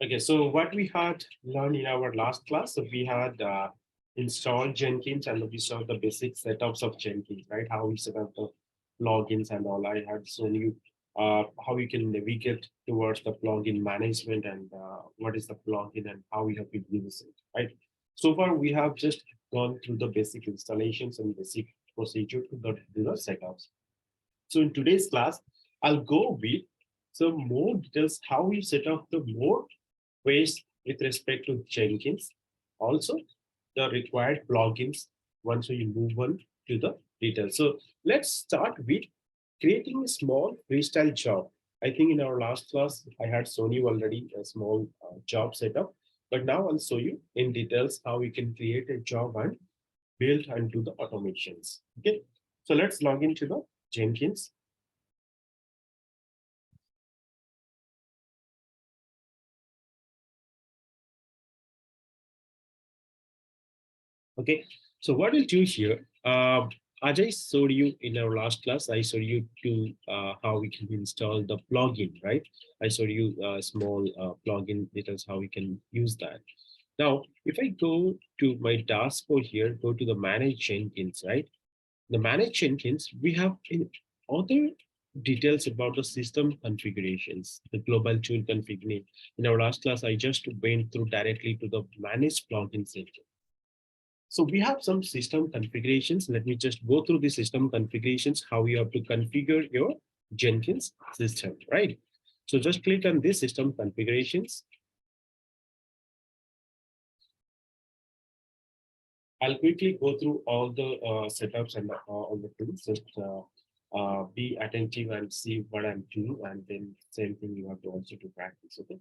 Okay, so what we had learned in our last class, so we had installed Jenkins and we saw the basic setups of Jenkins, right? How we set up the plugins and all. I had shown you how you can navigate towards the plugin management and what is the plugin and how we have to use it, right? So far, we have just gone through the basic installations and basic procedure to the setups. So in today's class, I'll go with some more details how we set up the more ways with respect to Jenkins. Also, the required plugins once we move on to the details. So let's start with creating a small freestyle job. I think in our last class, I had shown you already a small job setup, but now I'll show you in details how we can create a job and build and do the automations. Okay, so let's log into the Jenkins. Okay, so what we'll do here, as I showed you in our last class, I showed you to how we can install the plugin, right? I showed you a small plugin details, how we can use that. Now, if I go to my dashboard here, go to the manage Jenkins, right? The manage Jenkins, we have in other details about the system configurations, the global tool configuration. In our last class, I just went through directly to the manage plugin section. So we have some system configurations. Let me just go through the system configurations, how you have to configure your Jenkins system, right? So just click on this system configurations. I'll quickly go through all the setups and all the tools. Just be attentive and see what I'm doing, and then same thing you have to also to practice. Okay.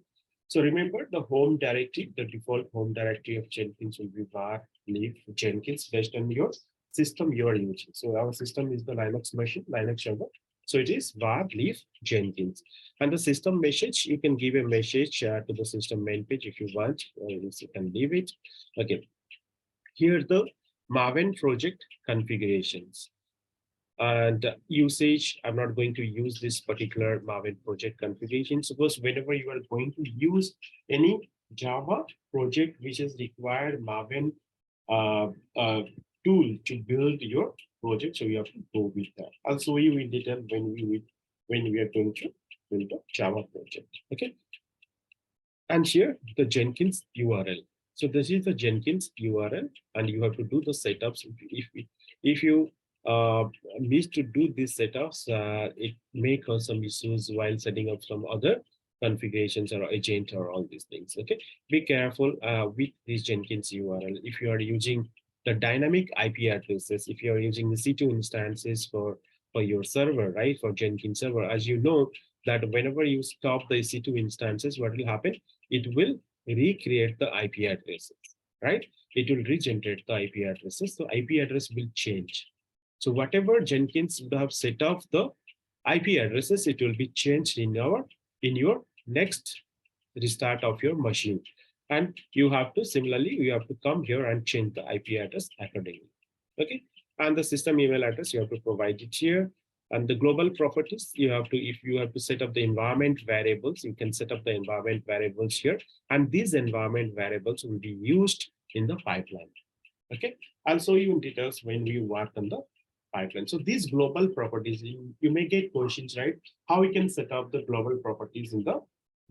So remember the home directory, the default home directory of Jenkins will be var leave Jenkins based on your system you are using. So our system is the Linux machine, Linux server. So it is var leave Jenkins. And the system message, you can give a message to the system main page if you want, you can leave it. Okay. Here the Maven project configurations and usage. I'm not going to use this particular Maven project configuration. Suppose whenever you are going to use any Java project which is required Maven uh, uh, tool to build your project, so you have to go with that. I'll show you in detail when we are going to build a Java project. Okay, and here the Jenkins URL. So this is the Jenkins URL, and you have to do the setups. If you miss to do these setups, it may cause some issues while setting up some other configurations or agent or all these things. Okay, be careful with this Jenkins URL. If you are using the dynamic IP addresses, if you are using the C2 instances for your server, right, for Jenkins server, as you know, that whenever you stop the EC2 instances, what will happen? It will recreate the IP addresses, right? It will regenerate the IP addresses. So IP address will change. So whatever Jenkins would have set up the IP addresses, it will be changed in your next restart of your machine. And you have to similarly, you have to come here and change the IP address accordingly. Okay. And the system email address, you have to provide it here. And the global properties, you have to, if you have to set up the environment variables, you can set up the environment variables here. And these environment variables will be used in the pipeline. Okay. I'll show you in details when we work on the pipeline. So these global properties, you may get questions, right? How we can set up the global properties in the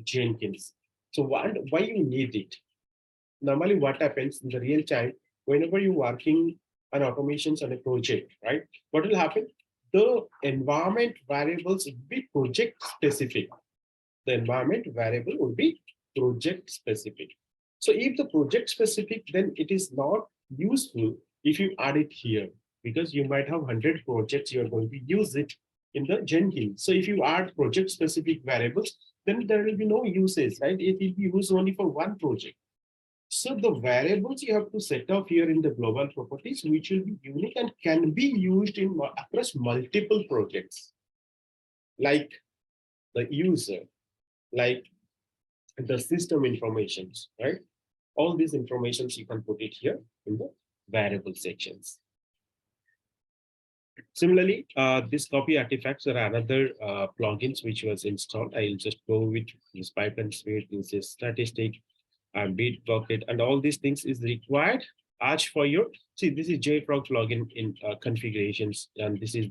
Jenkins. So why you need it? Normally what happens in the real time, whenever you're working on automations on a project, right? What will happen? The environment variables will be project specific. The environment variable will be project specific. So if the project specific, then it is not useful if you add it here, because you might have 100 projects, you're going to use it in the Jenkins. So if you add project specific variables, then there will be no usage, right? It will be used only for one project. So the variables you have to set up here in the global properties, which will be unique and can be used in across multiple projects, like the user, like the system informations, right? All these informations you can put it here in the variable sections. Similarly, this copy artifacts are another plugins which was installed. I'll just go with this pipeline suite, this is statistic and beat bucket, and all these things is required as for your, see, this is JFrog plugin in configurations, and this is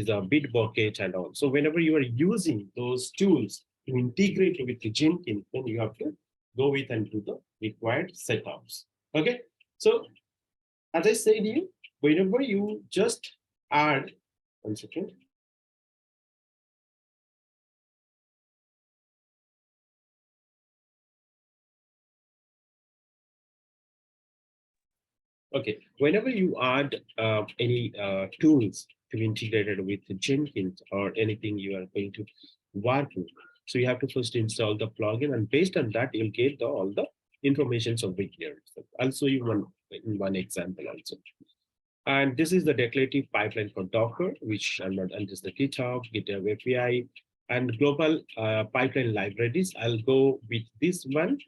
a bit bucket and all. So whenever you are using those tools to integrate with the Jenkins, then you have to go with and do the required setups. Okay, so as I said to you, whenever you just add, 1 second. Okay, whenever you add any tools to be integrated with Jenkins or anything you are going to work with, so you have to first install the plugin, and based on that, you'll get all the information over here. So I'll show you one example also. And this is the declarative pipeline for Docker, which I'm not, and this is the GitHub API, and global pipeline libraries. I'll go with this one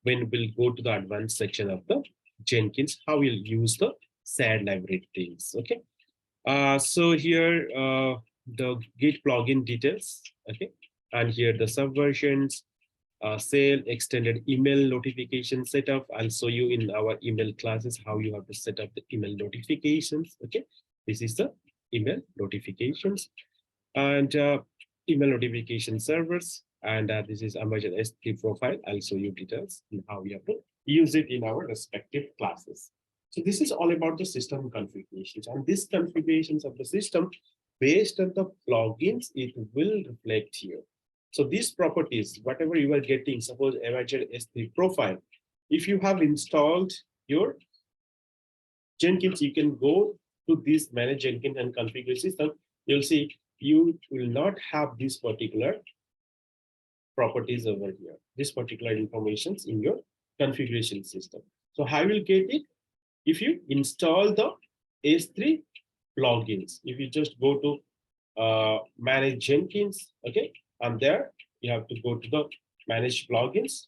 when we'll go to the advanced section of the Jenkins, how we'll use the SAD library things. Okay. So here the Git plugin details. Okay. And here the subversions, sale, extended email notification setup. I'll show you in our email classes how you have to set up the email notifications. Okay. This is the email notifications and email notification servers. And this is Amazon S3 profile. I'll show you details in how we have to use it in our respective classes. So this is all about the system configurations, and these configurations of the system based on the plugins, it will reflect here. So these properties, whatever you are getting, suppose Amazon S3 profile, if you have installed your Jenkins, you can go to this manage Jenkins and configure system. You'll see you will not have these particular properties over here, this particular information in your configuration system. So how will get it? If you install the S3 plugins, if you just go to manage Jenkins, okay, and there you have to go to the manage plugins,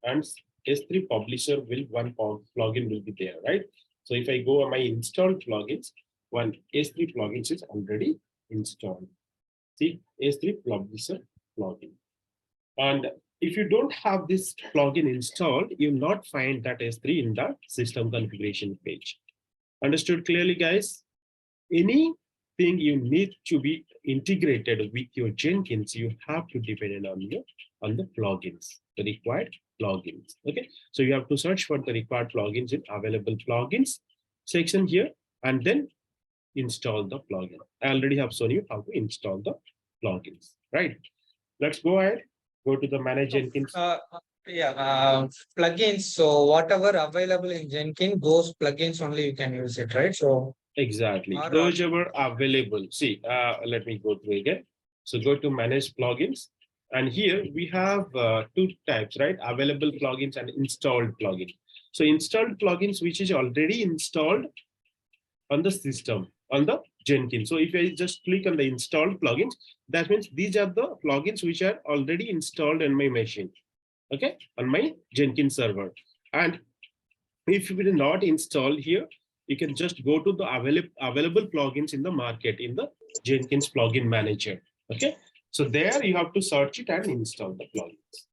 and S3 publisher will one plugin will be there, right? So if I go on my installed plugins, one S3 plugins is already installed. See, S3 publisher plugin. And if you don't have this plugin installed, you will not find that S3 in the system configuration page. Understood clearly, guys? Anything you need to be integrated with your Jenkins, you have to depend on the plugins, the required plugins. Okay, so you have to search for the required plugins in available plugins section here, and then install the plugin. I already have shown you how to install the plugins, right? Let's go ahead. Go to the manage Jenkins. Plugins. So whatever available in Jenkins, those plugins only you can use it, right? So exactly, those are available. See, let me go through again. So go to manage plugins, and here we have two types, right? Available plugins and installed plugins. So installed plugins, which is already installed on the system, on the Jenkins. So if I just click on the installed plugins, that means these are the plugins which are already installed on my machine, okay, on my Jenkins server. And if it is not installed here, you can just go to the available plugins in the market in the Jenkins plugin manager. Okay, so there you have to search it and install the plugins.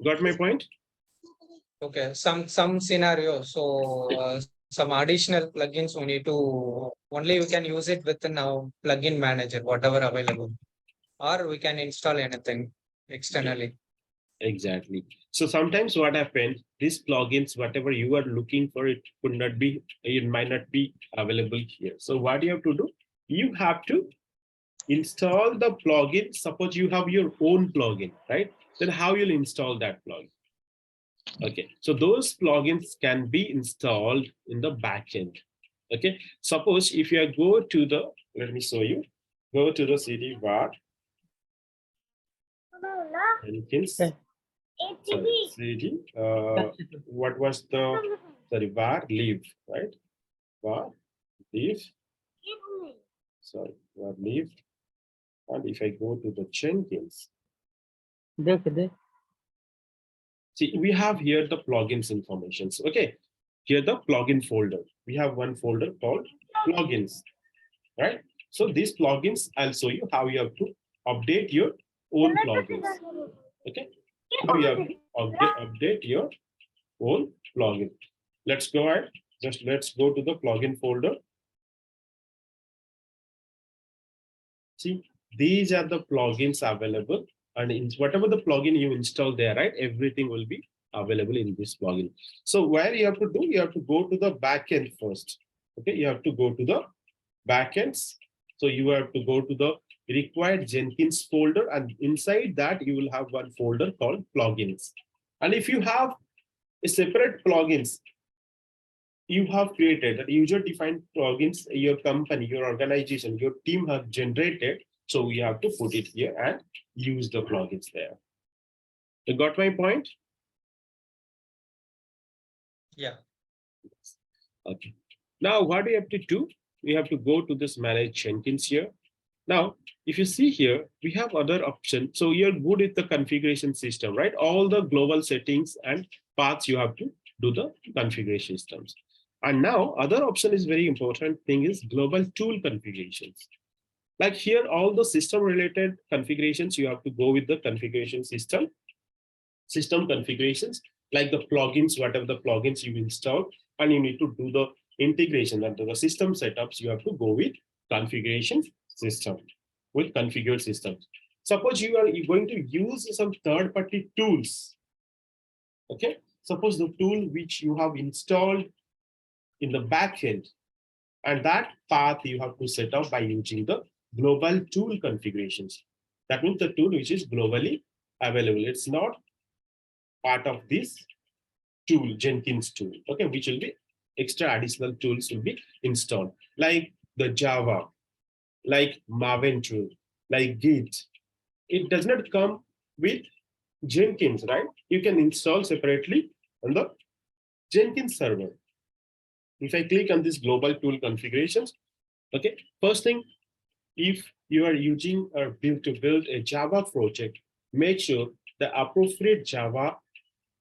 Got my point? Okay, some scenario. So some additional plugins we need to only we can use it within our plugin manager, whatever available, or we can install anything externally. Exactly. So sometimes what happens, these plugins, whatever you are looking for, it could not be, it might not be available here. So what you have to do, you have to install the plugin. Suppose you have your own plugin, right? Then how you'll install that plugin? Okay, so those plugins can be installed in the backend. Okay, suppose if you go to the, let me show you, go to the CD var Jenkins. CD, what was the, sorry, var leave, right? Var leave, sorry, var leave. And if I go to the Jenkins, see, we have here the plugins informations. Okay, here the plugin folder. We have one folder called plugins, right? So these plugins, I'll show you how you have to update your own plugins. Okay, how you have to update your own plugin. Let's go ahead. Just let's go to the plugin folder. See, these are the plugins available, and in whatever the plugin you install there, right, everything will be available in this plugin. So where you have to do, you have to go to the backend first. Okay, you have to go to the backends. So you have to go to the required Jenkins folder, and inside that you will have one folder called plugins. And if you have a separate plugins you have created, that user-defined plugins, your company, your organization, your team have generated, so we have to put it here and use the plugins there. You got my point? Yeah. Okay. Now, what do we have to do? We have to go to this manage Jenkins here. Now, if you see here, we have other options. So you're good with the configuration system, right? All the global settings and paths you have to do the configuration systems. And now other option is very important thing is global tool configurations. Like here, all the system related configurations, you have to go with the configuration system configurations, like the plugins, whatever the plugins you install, and you need to do the integration under the system setups, you have to go with configuration system, with configured systems. Suppose you are going to use some third-party tools. Okay, suppose the tool which you have installed in the backend, and that path you have to set up by using the global tool configurations. That means the tool which is globally available. It's not part of this tool, Jenkins tool, okay, which will be extra additional tools will be installed, like the Java, like Maven tool, like Git. It does not come with Jenkins, right? You can install separately on the Jenkins server. If I click on this global tool configurations, okay, first thing, if you are using or to build a Java project, make sure the appropriate Java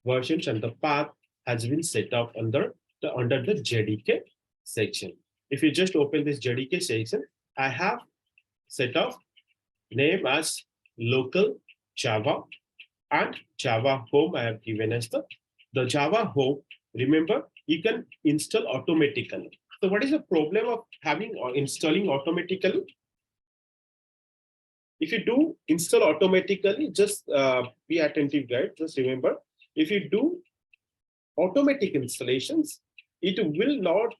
versions and the path has been set up under the JDK section. If you just open this JDK section, I have set up name as local Java, and Java home I have given as the Java home. Remember, you can install automatically. So what is the problem of having or installing automatically? If you do install automatically, just be attentive, guys. Just remember, if you do automatic installations, it will not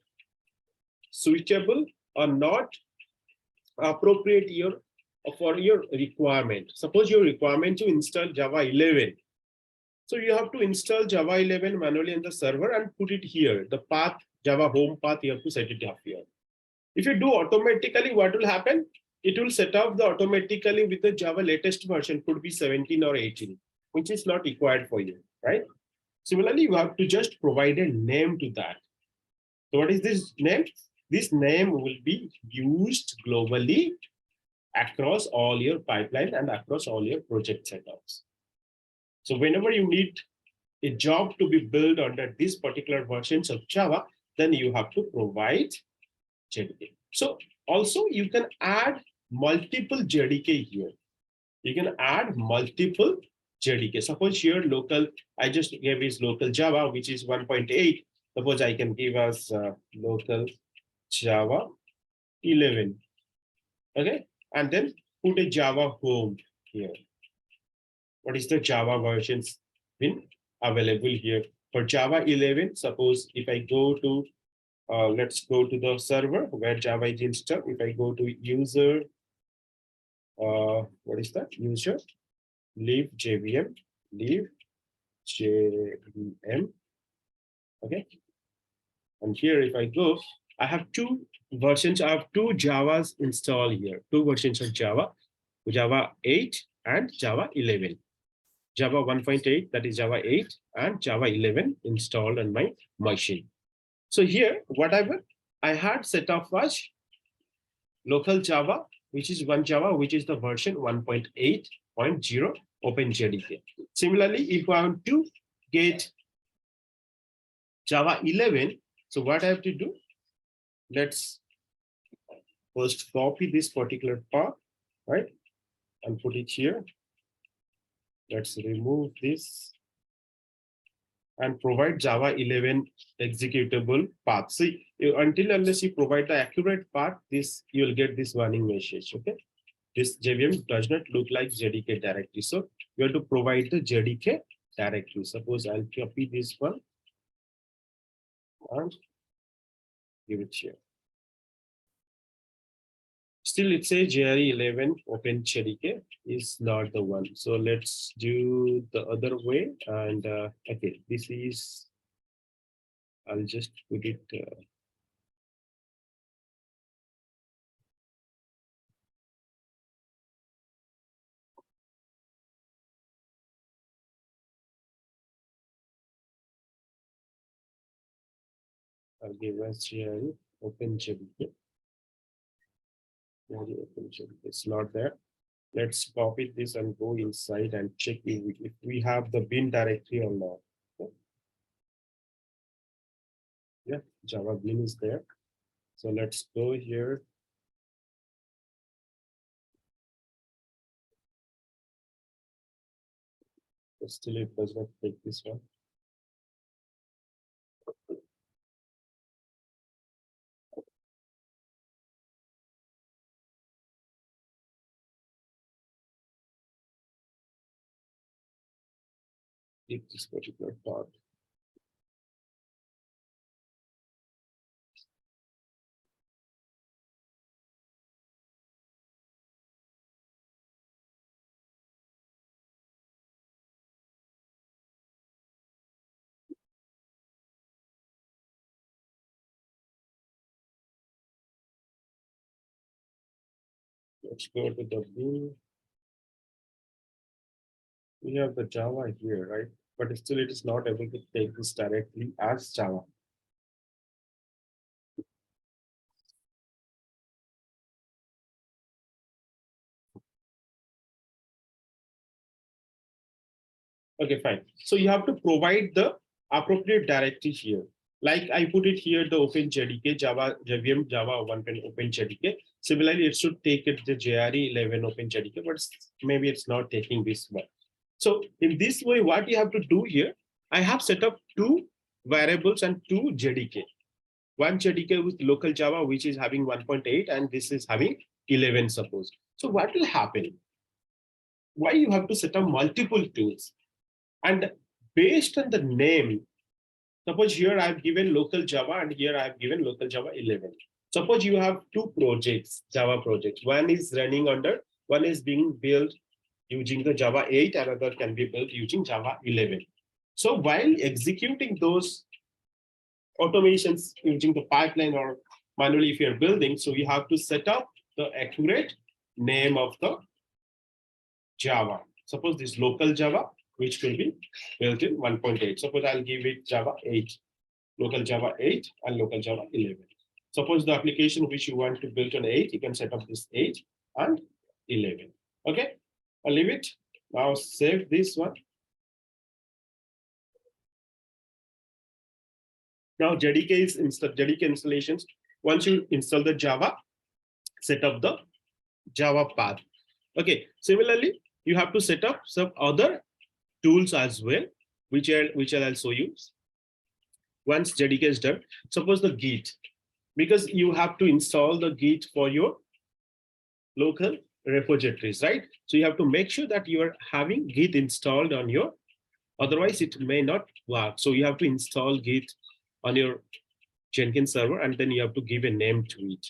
switchable or not appropriate for your requirement. Suppose your requirement to install Java 11. So you have to install Java 11 manually on the server and put it here. The path, Java home path, you have to set it up here. If you do automatically, what will happen? It will set up the automatically with the Java latest version, could be 17 or 18, which is not required for you, right? Similarly, you have to just provide a name to that. So what is this name? This name will be used globally across all your pipeline and across all your project setups. So whenever you need a job to be built under these particular versions of Java, then you have to provide JDK. So also you can add multiple JDK here. You can add multiple JDK. Suppose here local, I just gave is local Java, which is 1.8. Suppose I can give us local Java 11. Okay, and then put a Java home here. What is the Java versions been available here? For Java 11, suppose if I go to, let's go to the server where Java is installed. If I go to user, what is that? User, leave JVM, leave JVM. Okay. And here, if I go, I have two versions. I have two Javas installed here, two versions of Java, Java 8 and Java 11. Java 1.8, that is Java 8, and Java 11 installed on my machine. So here, whatever I had set up was local Java, which is one Java, which is the version 1.8.0 OpenJDK. Similarly, if I want to get Java 11, so what I have to do? Let's First, copy this particular path, right? And put it here. Let's remove this and provide Java 11 executable path. See, until unless you provide the accurate path, this you will get this warning message. Okay, this JVM does not look like JDK directory, so you have to provide the JDK directory. Suppose I'll copy this one and give it here. Still, it says JRE 11 Open JDK is not the one. So let's do the other way. And okay, this is. I'll just put it. I'll give us JRE Open JDK. It's not there. Let's copy this and go inside and check if we have the bin directory or not. Okay. Yeah, Java bin is there. So let's go here. But still, it does not take this one. Take this particular part. Let's go to the bin. We have the Java here, right? But still it is not able to take this directly as Java. Okay, fine. So you have to provide the appropriate directory here. Like I put it here, the Open JDK, Java, JVM, Java 1 Open JDK. Similarly, it should take it the JRE 11 Open JDK, but maybe it's not taking this one. So in this way, what you have to do here, I have set up two variables and two JDK. One JDK with local Java, which is having 1.8, and this is having 11, suppose. So what will happen? Why you have to set up multiple tools? And based on the name, suppose here I've given local Java and here I've given local Java 11. Suppose you have two projects, Java projects. One is running under, one is being built using the Java 8, another can be built using Java 11. So while executing those automations using the pipeline or manually if you're building, so you have to set up the accurate name of the Java. Suppose this local Java, which will be built in 1.8. Suppose I'll give it Java 8, local Java 8 and local Java 11. Suppose the application which you want to build on 8, you can set up this 8 and 11. Okay, I'll leave it. Now save this one. Now JDK installations. Once you install the Java, set up the Java path. Okay, similarly, you have to set up some other tools as well, which I'll show you. Once JDK is done, suppose the Git, because you have to install the Git for your local repositories, right? So you have to make sure that you are having Git installed on your, otherwise it may not work. So you have to install Git on your Jenkins server, and then you have to give a name to it.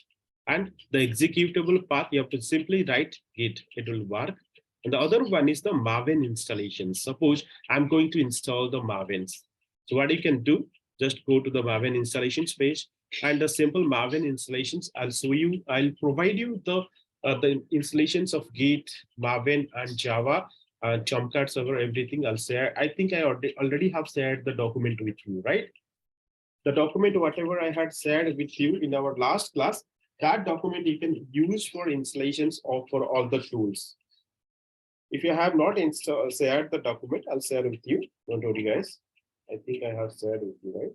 And the executable path, you have to simply write Git, it will work. And the other one is the Maven installation. Suppose I'm going to install the Mavens. So what you can do, just go to the Maven installations page, and the simple Maven installations, I'll show you, I'll provide you the installations of Git, Maven, and Java, and Tomcat server, everything I'll share. I think I already have shared the document with you, right? The document, whatever I had shared with you in our last class, that document you can use for installations or for all the tools. If you have not shared the document, I'll share with you. Don't worry, guys. I think I have shared with you, right?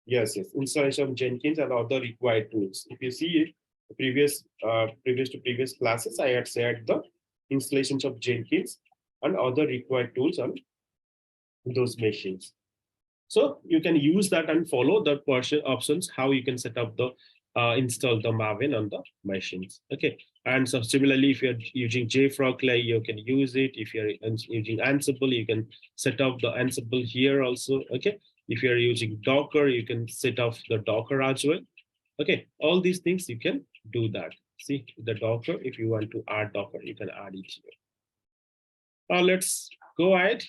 Yes, yes. Installation of Jenkins and other required tools. If you see it, previous classes, I had said the installations of Jenkins and other required tools on those machines. So you can use that and follow the portion options how you can set up the install the Maven on the machines. Okay, and so similarly, if you're using JFrog, you can use it. If you're using Ansible, you can set up the Ansible here also. Okay, if you're using Docker, you can set up the Docker as well. Okay, all these things you can do that. See the Docker, if you want to add Docker, you can add it here. Now let's go ahead.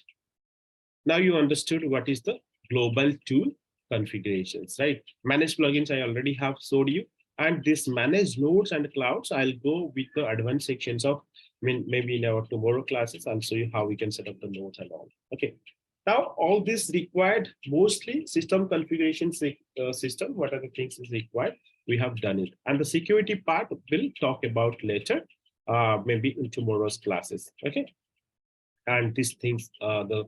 Now you understood what is the global tool configurations, right? Manage plugins, I already have showed you. And this manage nodes and clouds, I'll go with the advanced sections of, maybe in our tomorrow classes, I'll show you how we can set up the nodes and all. Okay. Now, all this required mostly system configuration system. What are the things is required? We have done it. And the security part we'll talk about later, maybe in tomorrow's classes. Okay. And these things, the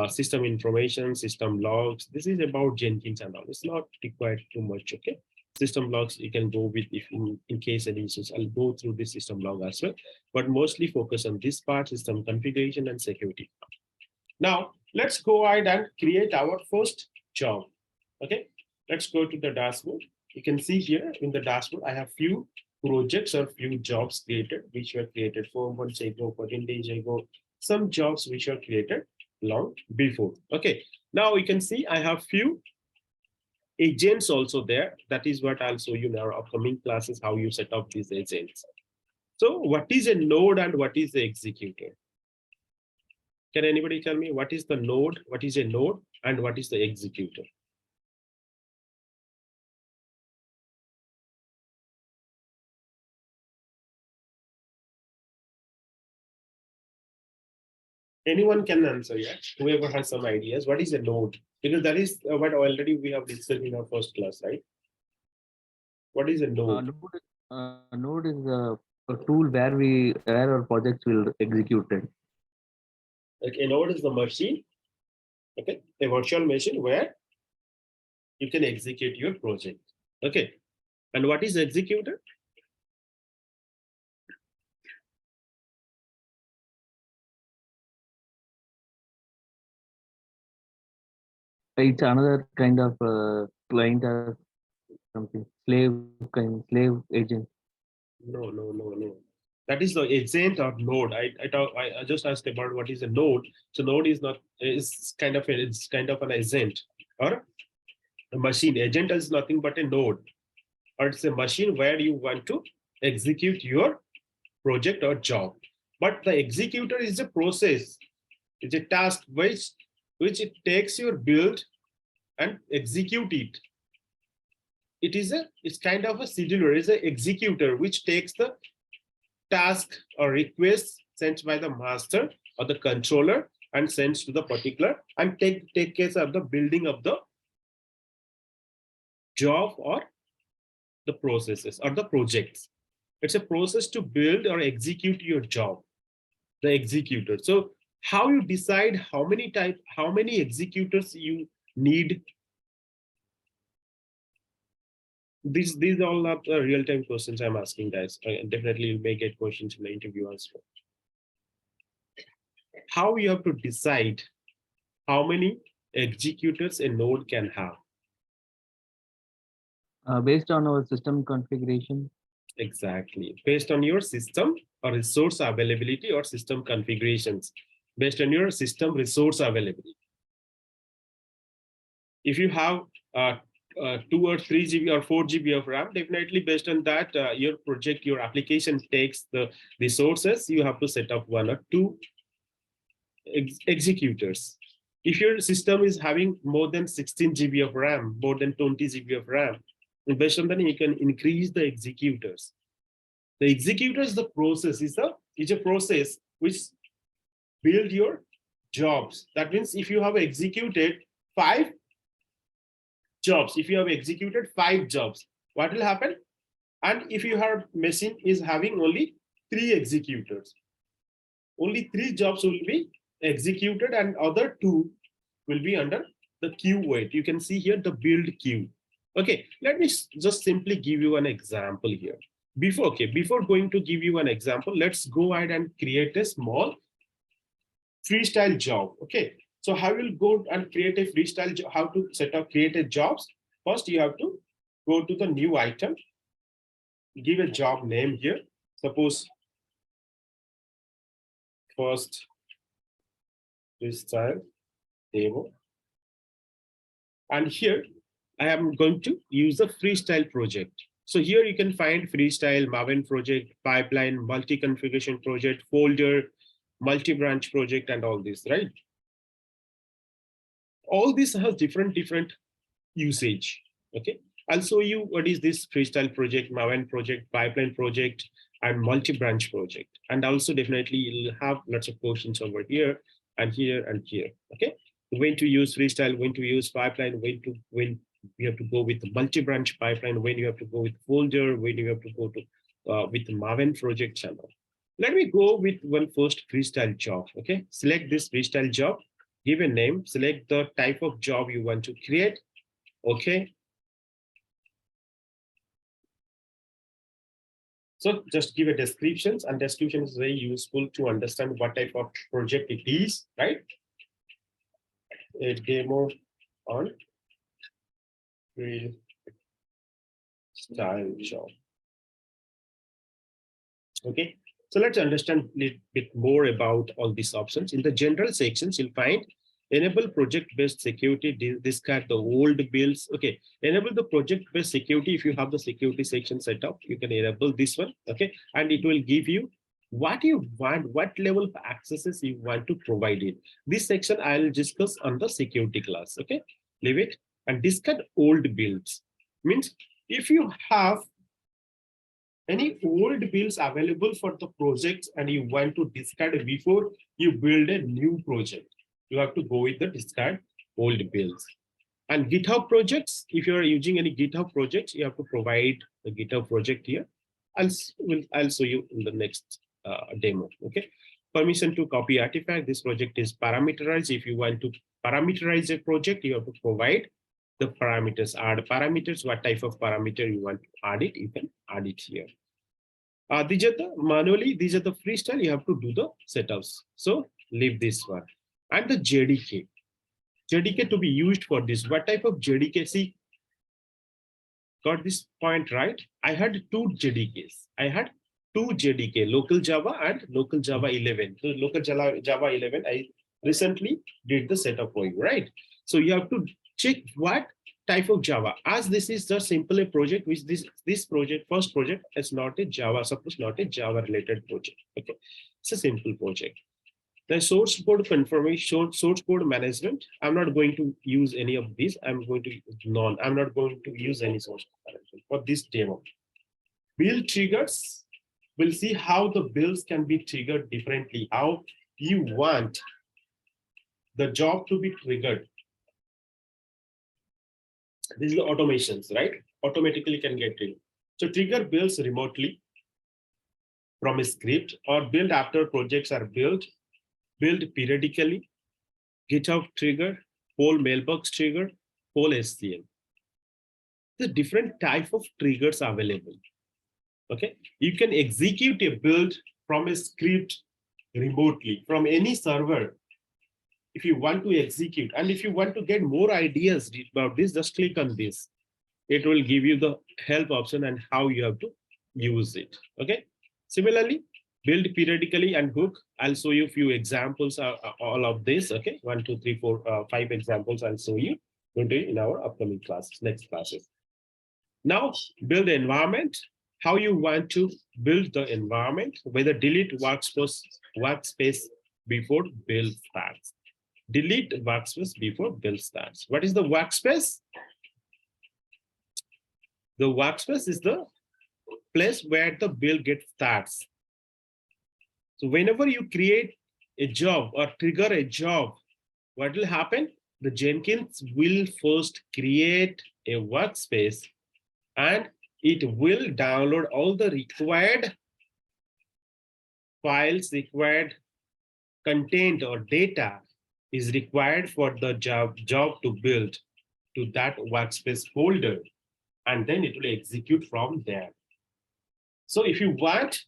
system information, system logs. This is about Jenkins and all. It's not required too much. Okay. System logs you can go with if in case any issues. I'll go through the system log as well, but mostly focus on this part, system configuration and security. Now let's go ahead and create our first job. Okay, let's go to the dashboard. You can see here in the dashboard, I have few projects or few jobs created, which were created 4 months ago, 14 days ago, some jobs which were created long before. Okay, now you can see I have few agents also there. That is what I'll show you in our upcoming classes, how you set up these agents. So what is a node and what is the executor? Can anybody tell me what is the node, what is a node, and what is the executor? Anyone can answer, yeah? Whoever has some ideas, what is a node? Because that is what already we have discussed in our first class, right? What is a node? Node is a tool where our projects will executed. Like a node is the machine, okay, a virtual machine where you can execute your project. Okay, and what is executor? It's another kind of client or something slave agent. No. That is the agent or node. I just asked about what is a node. So node is not is kind of an agent or a machine. Agent is nothing but a node, or it's a machine where you want to execute your project or job. But the executor is a process. It's a task which it takes your build and execute it. It's kind of a scheduler, it's an executor which takes the task or request sent by the master or the controller and sends to the particular and take care of the building of the job or the processes or the projects. It's a process to build or execute your job, the executor. So how you decide how many executors you need? These all are real-time questions I'm asking, guys. Definitely you may get questions in the interview as well. How you have to decide how many executors a node can have? Based on our system configuration. Exactly. Based on your system or resource availability or system configurations. Based on your system resource availability. If you have 2 or 3 GB or 4 GB of RAM, definitely based on that, your project, your application takes the resources, you have to set up 1 or 2 executors. If your system is having more than 16 GB of RAM, more than 20 GB of RAM, based on that, you can increase the executors. The executors, the process is a process which build your jobs. That means if you have executed 5 jobs, if you have executed 5 jobs, what will happen? And if your machine is having only 3 executors, only 3 jobs will be executed and other 2 will be under the queue weight. You can see here the build queue. Okay, let me just simply give you an example here. Before going to give you an example, let's go ahead and create a small freestyle job. Okay, so how will go and create a freestyle job? How to set up create a jobs? First, you have to go to the new item, give a job name here. Suppose first freestyle demo, and here I am going to use a freestyle project. So here you can find freestyle, Maven project, pipeline, multi-configuration project, folder, multi-branch project, and all this, right? All this has different usage. Okay, I'll show you what is this freestyle project, Maven project, pipeline project, and multi-branch project. And also definitely you'll have lots of questions over here and here and here. Okay, when to use freestyle, when to use pipeline, when you have to go with the multi-branch pipeline, when you have to go with folder, when you have to go to with the Maven project channel. Let me go with one first freestyle job. Okay, select this freestyle job, give a name, select the type of job you want to create. Okay, so just give a descriptions, and description is very useful to understand what type of project it is, right? A demo on freestyle job. Okay, so let's understand a little bit more about all these options. In the general sections, you'll find enable project-based security, discard the old builds. Okay, enable the project-based security. If you have the security section set up, you can enable this one. Okay, and it will give you what you want, what level of accesses you want to provide it. This section I'll discuss on the security class. Okay, leave it. And discard old builds means if you have any old builds available for the projects and you want to discard before you build a new project, you have to go with the discard old builds. And GitHub projects, if you are using any GitHub projects, you have to provide the GitHub project here. I'll show you in the next demo. Okay, permission to copy artifact. This project is parameterized. If you want to parameterize a project, you have to provide the parameters. Add parameters, what type of parameter you want to add it, you can add it here. These are the manually, these are the freestyle, you have to do the setups. So leave this one. And the JDK to be used for this. What type of JDK? See, got this point right? I had two JDKs. I had two JDK, local Java and local Java 11. So local Java 11, I recently did the setup for you, right? So you have to check what type of Java. As this is just simply a project, which this project, first project, is not a Java, suppose not a Java related project. Okay, it's a simple project. The source code confirmation, source code management. I'm not going to use any of these. I'm not going to use any source code management for this demo. Build triggers. We'll see how the builds can be triggered differently. How you want the job to be triggered. These are the automations, right? Automatically can get triggered. So trigger builds remotely from a script, or build after projects are built, build periodically, GitHub trigger, poll mailbox trigger, poll SCM. The different type of triggers available. Okay, you can execute a build from a script remotely from any server. If you want to execute, and if you want to get more ideas about this, just click on this. It will give you the help option and how you have to use it. Okay. Similarly, build periodically and hook. I'll show you a few examples of all of this. Okay, 1, 2, 3, 4, 5 examples I'll show you today in our upcoming classes, next classes. Now, build environment. How you want to build the environment, whether delete workspace before build starts. Delete workspace before build starts. What is the workspace? The workspace is the place where the build gets starts. So whenever you create a job or trigger a job, what will happen? The Jenkins will first create a workspace and it will download all the required files, required content or data is required for the job to build to that workspace folder, and then it will execute from there. So if you want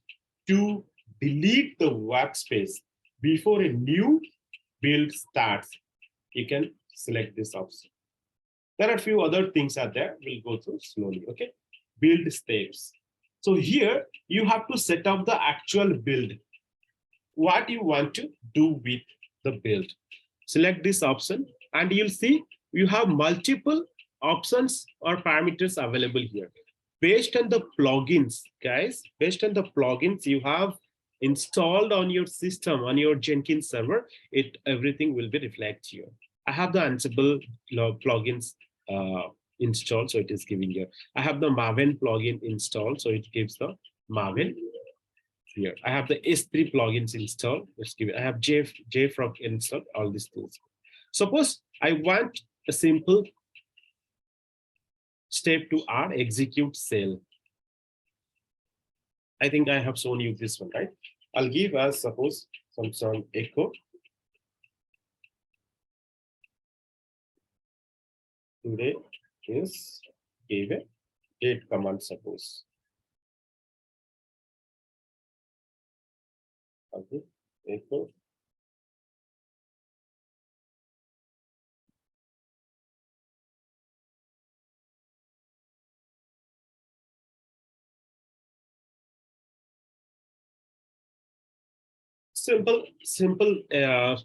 to delete the workspace before a new build starts, you can select this option. There are a few other things are there. We'll go through slowly. Okay. Build steps. So here you have to set up the actual build. What you want to do with the build. Select this option and you'll see you have multiple options or parameters available here. Based on the plugins, guys, based on the plugins you have installed on your system, on your Jenkins server, everything will be reflected here. I have the Ansible plugins installed, so it is giving here. I have the Maven plugin installed, so it gives the Maven here. I have the S3 plugins installed. Let's give it. I have JFrog installed, all these things. Suppose I want a simple step to add execute cell. I think I have shown you this one, right? I'll give us suppose some echo. Today is give a date command, suppose. Okay, echo. Simple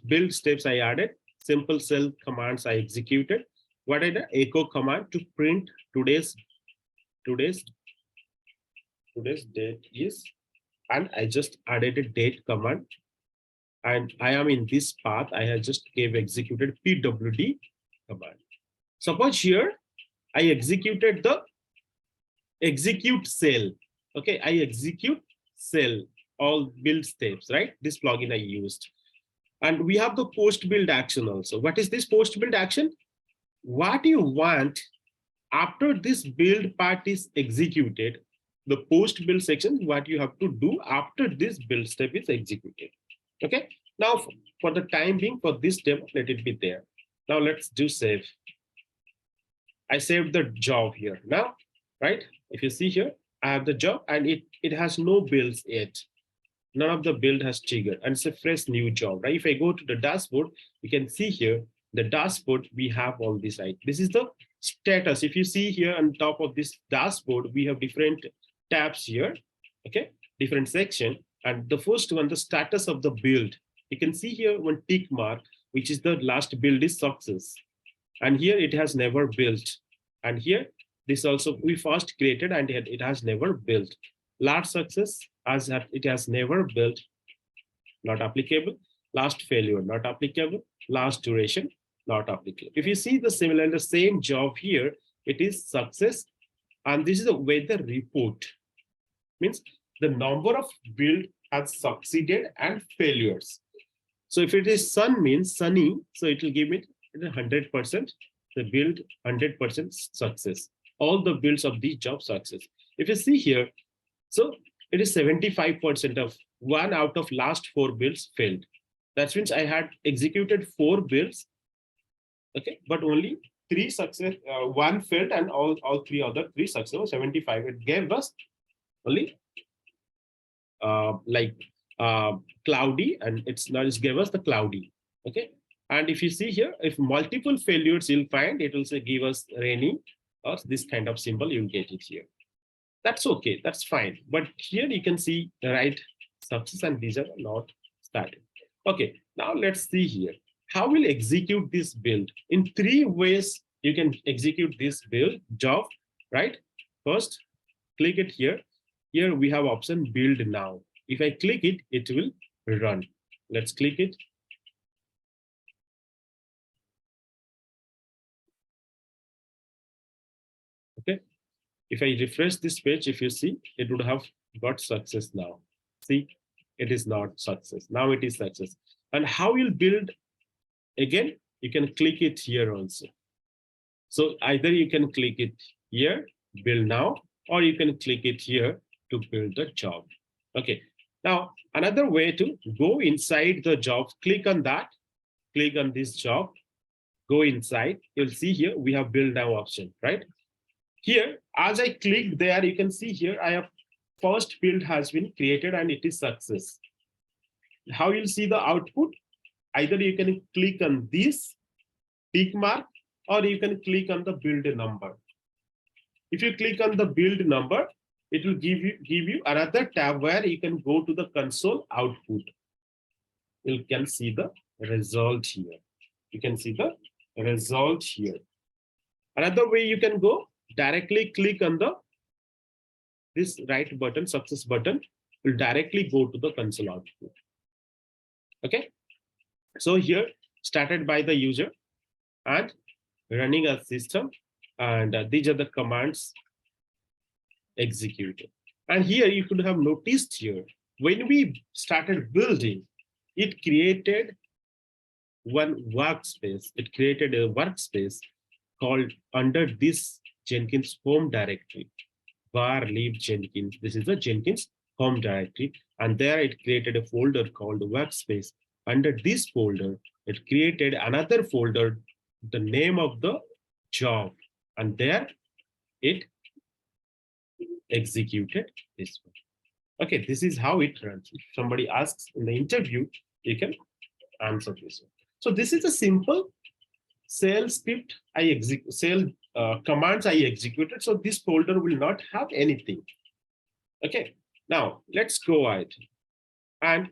build steps I added. Simple cell commands I executed. What I did? Echo command to print today's date is, and I just added a date command. And I am in this path. I have just executed pwd command. Suppose here I executed the execute cell. Okay, I execute cell, all build steps, right? This plugin I used. And we have the post build action also. What is this post build action? What you want after this build part is executed, the post build section, what you have to do after this build step is executed. Okay, now for the time being, for this demo, let it be there. Now let's do save. I saved the job here now, right? If you see here, I have the job and it has no builds yet. None of the build has triggered and it's a fresh new job, right? If I go to the dashboard, you can see here, the dashboard, we have all this, right? This is the status. If you see here on top of this dashboard, we have different tabs here, okay? Different section. And the first one, the status of the build. You can see here one tick mark, which is the last build is success. And here it has never built. And here, this also we first created and it has never built. Last success, as it has never built, not applicable. Last failure, not applicable. Last duration, not applicable. If you see the similar, the same job here, it is success. And this is a weather report. Means the number of build has succeeded and failures. So if it is sun means sunny, so it will give it 100%, the build 100% success. All the builds of these job success. If you see here, so it is 75% of 1 out of last 4 builds failed. That means I had executed 4 builds, okay, but only 3 success, 1 failed and all 3 other 3 success, 75. It gave us only cloudy, and it's not, it gave us the cloudy, okay. And if you see here, if multiple failures you'll find, it will say give us rainy or this kind of symbol, you'll get it here. That's okay, that's fine. But here you can see the right success and these are not started. Okay, now let's see here. How will execute this build? In 3 ways you can execute this build job, right? First, click it here. Here we have option build now. If I click it, it will run. Let's click it. Okay. If I refresh this page, if you see, it would have got success now. See, it is not success. Now it is success. And how you'll build? Again, you can click it here also. So either you can click it here, build now, or you can click it here to build the job. Okay. Now, another way to go inside the job, click on that, click on this job, go inside, you'll see here we have build now option, right? Here, as I click there, you can see here I have first build has been created and it is success. How you'll see the output? Either you can click on this tick mark or you can click on the build number. If you click on the build number, it will give you another tab where you can go to the console output. You can see the result here. You can see the result here. Another way you can go, directly click on this right button, success button, will directly go to the console output. Okay. So here, started by the user and running a system, and these are the commands executed. And here you could have noticed here, when we started building, it created one workspace. It created a workspace called under this Jenkins home directory, var lib Jenkins. This is the Jenkins home directory. And there it created a folder called workspace. Under this folder, it created another folder, the name of the job. And there it executed this one. Okay, this is how it runs. If somebody asks in the interview, you can answer this one. So this is a simple shell script I execute, shell commands I executed. So this folder will not have anything. Okay, now let's go ahead and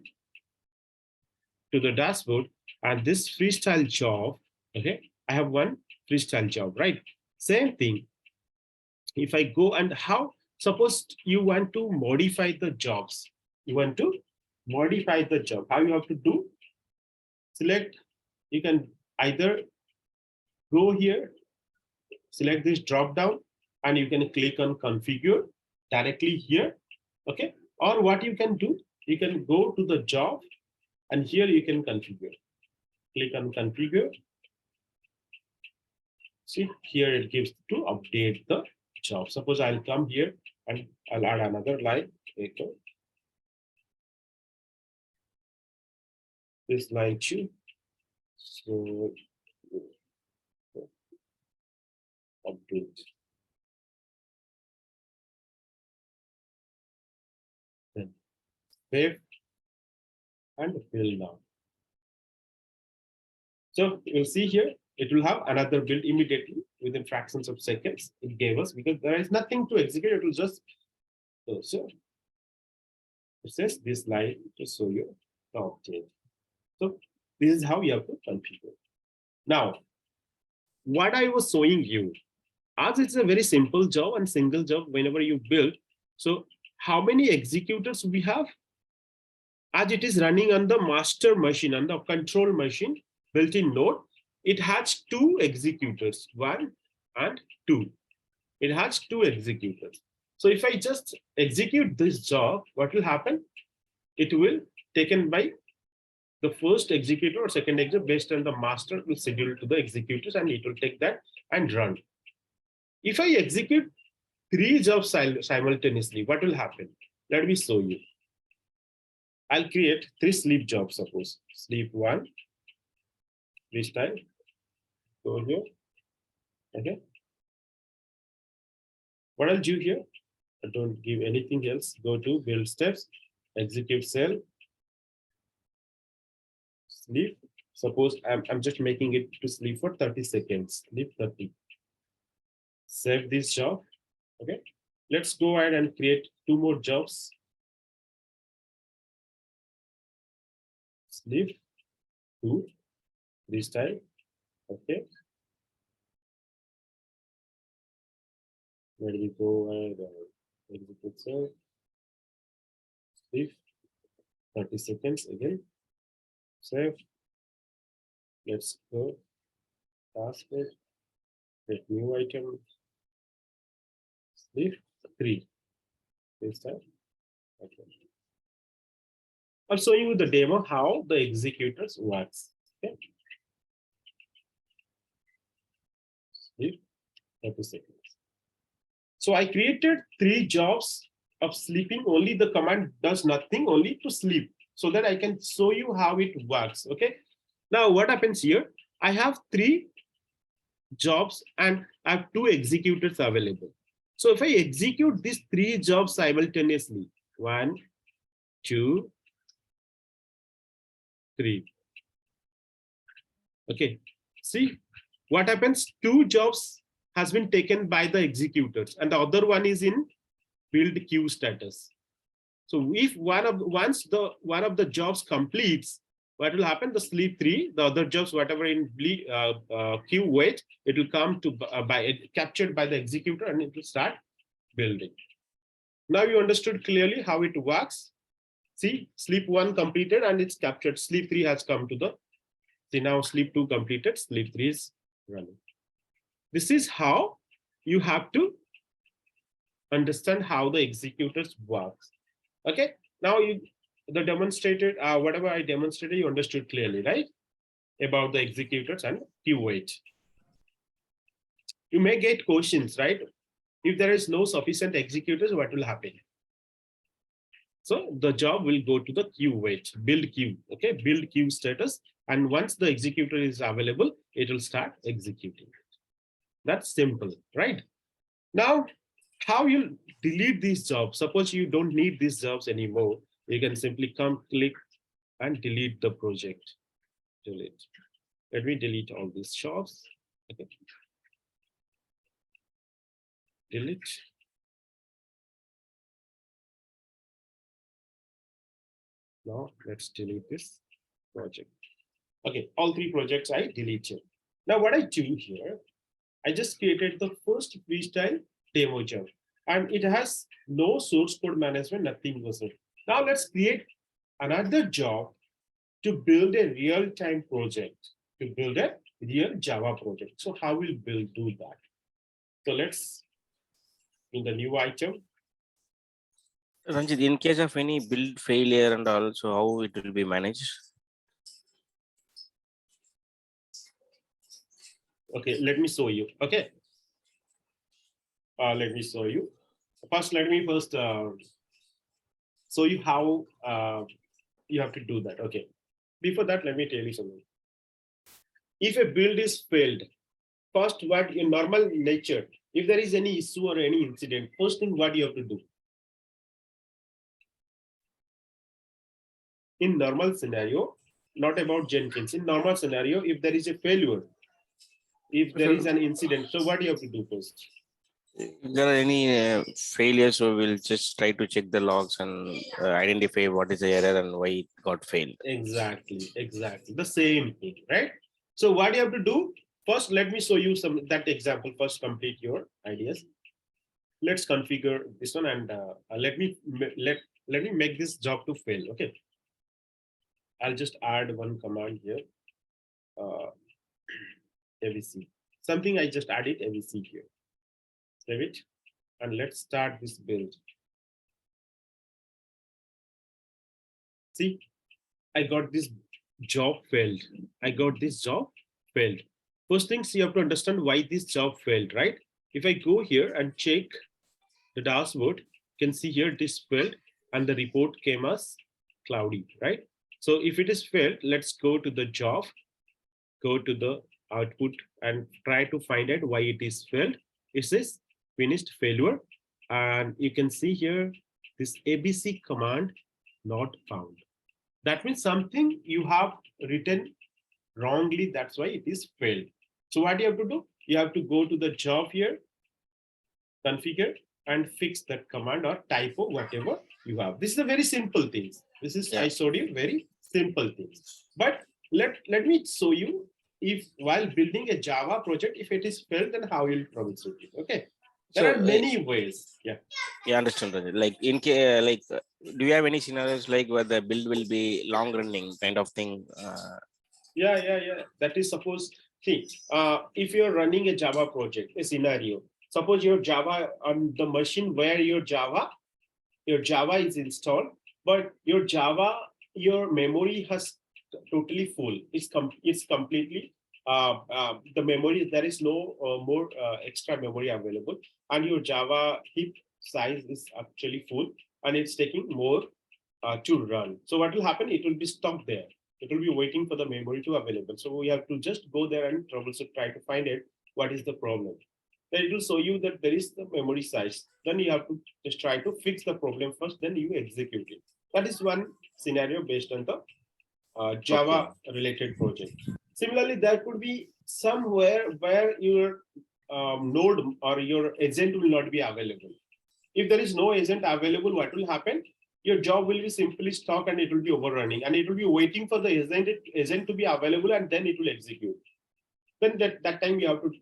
to the dashboard, and this freestyle job. Okay, I have one freestyle job, right? Same thing. If I go and how, suppose you want to modify the jobs. You want to modify the job. How you have to do? Select, you can either go here, select this drop down, and you can click on configure directly here. Okay, or what you can do, you can go to the job and here you can configure. Click on configure. See, here it gives to update the job. Suppose I'll come here and I'll add another line. Echo. This line 2. So update. Then save and build now. So you'll see here, it will have another build immediately within fractions of seconds. It gave us because there is nothing to execute. It will just so it says this line to show you the update. So this is how you have to configure. Now, what I was showing you, as it's a very simple job and single job whenever you build. So how many executors we have? As it is running on the master machine, on the control machine, built-in node, it has 2 executors, 1 and 2. It has 2 executors. So if I just execute this job, what will happen? It will taken by the first executor or second executor based on the master will schedule to the executors and it will take that and run. If I execute 3 jobs simultaneously, what will happen? Let me show you. I'll create 3 sleep jobs, suppose. Sleep 1, this time, go here, okay. What I'll do here, I don't give anything else, go to build steps, execute cell, sleep. Suppose I'm just making it to sleep for 30 seconds, sleep 30. Save this job, okay. Let's go ahead and create 2 more jobs. Sleep 2, this time, okay. Where do we go ahead and execute cell? Sleep 30 seconds again. Save. Let's go. Task it. Get new item. Sleep 3. This time. Okay. I'm showing you the demo how the executors works. Okay. Sleep 30 seconds. So I created 3 jobs of sleeping. Only the command does nothing, only to sleep, so that I can show you how it works. Okay. Now what happens here? I have 3 jobs and I have 2 executors available. So if I execute these 3 jobs simultaneously, 1, 2, 3. Okay, see what happens? 2 jobs has been taken by the executors and the other one is in build queue status. So if once one of the jobs completes, what will happen? The sleep 3, the other jobs, whatever in queue wait, it will come to captured by the executor and it will start building. Now you understood clearly how it works. See, sleep 1 completed and it's captured. Sleep 3 has come to the. See, now sleep 2 completed, sleep 3 is running. This is how you have to understand how the executors works. Okay, now the demonstrated whatever I demonstrated, you understood clearly, right? About the executors and queue wait. You may get questions, right? If there is no sufficient executors, what will happen? So the job will go to the queue wait, build queue, okay, build queue status. And once the executor is available, it will start executing. That's simple, right? Now, how you delete these jobs? Suppose you don't need these jobs anymore. You can simply come, click, and delete the project. Delete. Let me delete all these jobs. Okay. Delete. Now let's delete this project. Okay, all 3 projects I deleted. Now what I do here, I just created the first freestyle demo job and it has no source code management, nothing was it. Now let's create another job to build a real-time project, to build a real Java project. So how will do that? So let's, in the new item. Ranjit, in case of any build failure and also how it will be managed? Okay, let me show you. Okay. Let me show you. Let me show you how you have to do that. Okay. Before that, let me tell you something. If a build is failed, first what in normal nature, if there is any issue or any incident, first thing what you have to do. In normal scenario, not about Jenkins, in normal scenario, if there is a failure, if there is an incident, so what do you have to do first? If there are any failures, so we'll just try to check the logs and identify what is the error and why it got failed. Exactly. The same thing, right? So what you have to do, first, let me show you that example, first complete your ideas. Let's configure this one and let me make this job to fail, okay? I'll just add one command here, AVC. Something I just added AVC here. Save it, and let's start this build. See, I got this job failed. First things you have to understand why this job failed, right? If I go here and check the dashboard, you can see here this failed and the report came as cloudy, right? So if it is failed, let's go to the job, go to the output and try to find out why it is failed. It says finished failure. And you can see here this ABC command not found. That means something you have written wrongly. That's why it is failed. So what do you have to do? You have to go to the job here, configure, and fix that command or typo, whatever you have. This is a very simple thing. This is, I showed you very simple things. But let me show you if while building a Java project, if it is failed, then how you'll troubleshoot it. Okay. There are many ways. Yeah. Yeah, understand. Like in case, do you have any scenarios like where the build will be long running kind of thing? Yeah. That is suppose. See, if you're running a Java project, a scenario. Suppose your Java on the machine where your Java is installed, but your memory has totally full. It's completely the memory. There is no more extra memory available, and your Java heap size is actually full, and it's taking more to run. So what will happen? It will be stuck there. It will be waiting for the memory to available. So we have to just go there and troubleshoot, try to find it. What is the problem? Then it will show you that there is the memory size. Then you have to just try to fix the problem first, then you execute it. That is one scenario based on the Java related project. Similarly, there could be somewhere where your node or your agent will not be available. If there is no agent available, what will happen? Your job will be simply stuck and it will be overrunning and it will be waiting for the agent to be available and then it will execute. Then that time you have to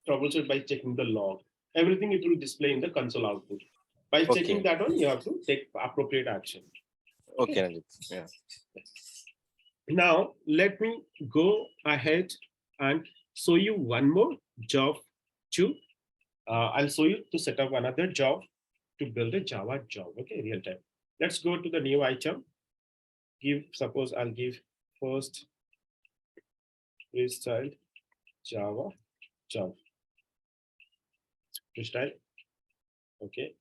troubleshoot by checking the log. Everything it will display in the console output. By checking that one, you have to take appropriate action. Okay, Ranjit. Yeah. Now, let me go ahead and show you one more job too. I'll show you to set up another job to build a Java job, okay, real time. Let's go to the new item. Suppose I'll give first freestyle Java job. Freestyle, okay.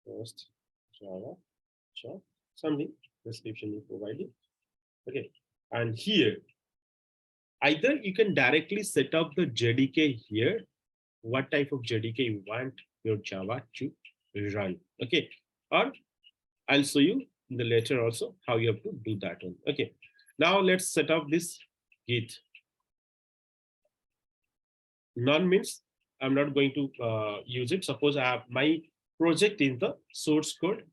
First Java job, something description you provided, okay. And here, either you can directly set up the JDK here, what type of JDK you want your Java to run, okay, or I'll show you in the later also how you have to do that one, okay. Now let's set up this Git. None means I'm not going to use it. Suppose I have my project in the source code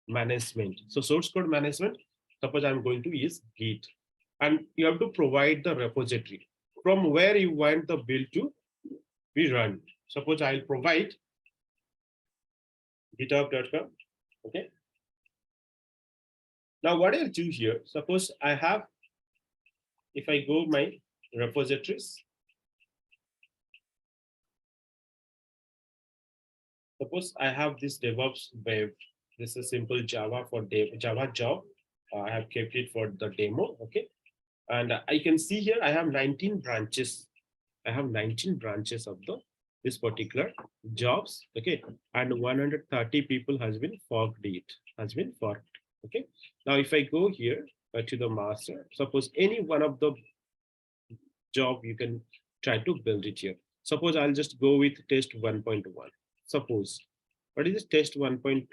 management. So source code management, suppose I'm going to use Git, and you have to provide the repository from where you want the build to be run. Suppose I'll provide github.com, okay. Now what I'll do here, suppose I have, if I go my repositories, suppose I have this DEVOPS web. This is simple Java for Java job. I have kept it for the demo, okay. And I can see here I have 19 branches. I have 19 branches of this particular jobs, okay. And 130 people has been forked it, okay. Now if I go here to the master, suppose any one of the job you can try to build it here. Suppose I'll just go with test 1.1. Suppose, what is this test 1.1?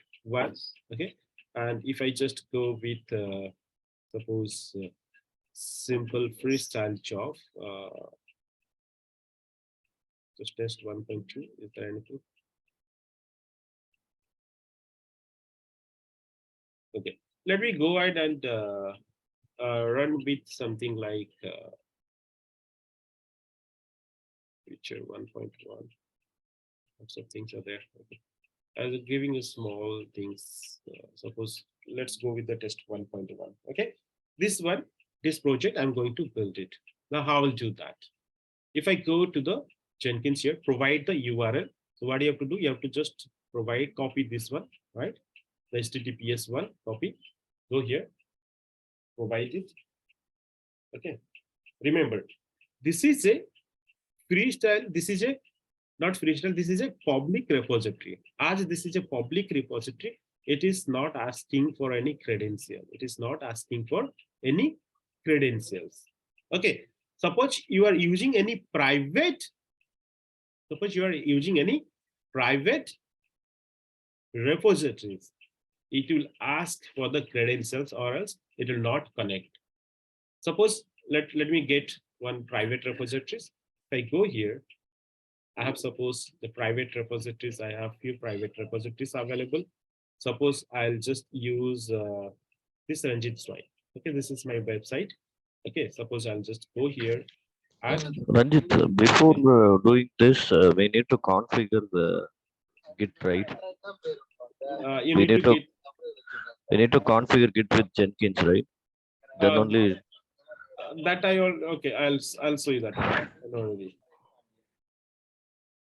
Okay, and if I just go with suppose simple freestyle job, just test 1.2. Is there anything? Okay, let me go ahead and run with something like feature 1.1. Lots of things are there. Okay. I was giving you small things. Suppose let's go with the test 1.1. Okay, this project I'm going to build it. Now how I'll do that? If I go to the Jenkins here, provide the URL. So what do you have to do? You have to just copy this one, right? The HTTPS one, copy. Go here, provide it. Okay. Remember, this is a freestyle. This is a not freestyle. This is a public repository. As this is a public repository, it is not asking for any credential. It is not asking for any credentials. Okay. Suppose you are using any private. Suppose you are using any private repositories. It will ask for the credentials or else it will not connect. Suppose let me get one private repositories. If I go here, I have suppose the private repositories. I have few private repositories available. Suppose I'll just use this Ranjit Swai. Okay, this is my website. Okay, suppose I'll just go here. And Ranjit, before doing this, we need to configure the Git, right? We need to configure Git with Jenkins, right? Then only that okay. I'll show you that. Already.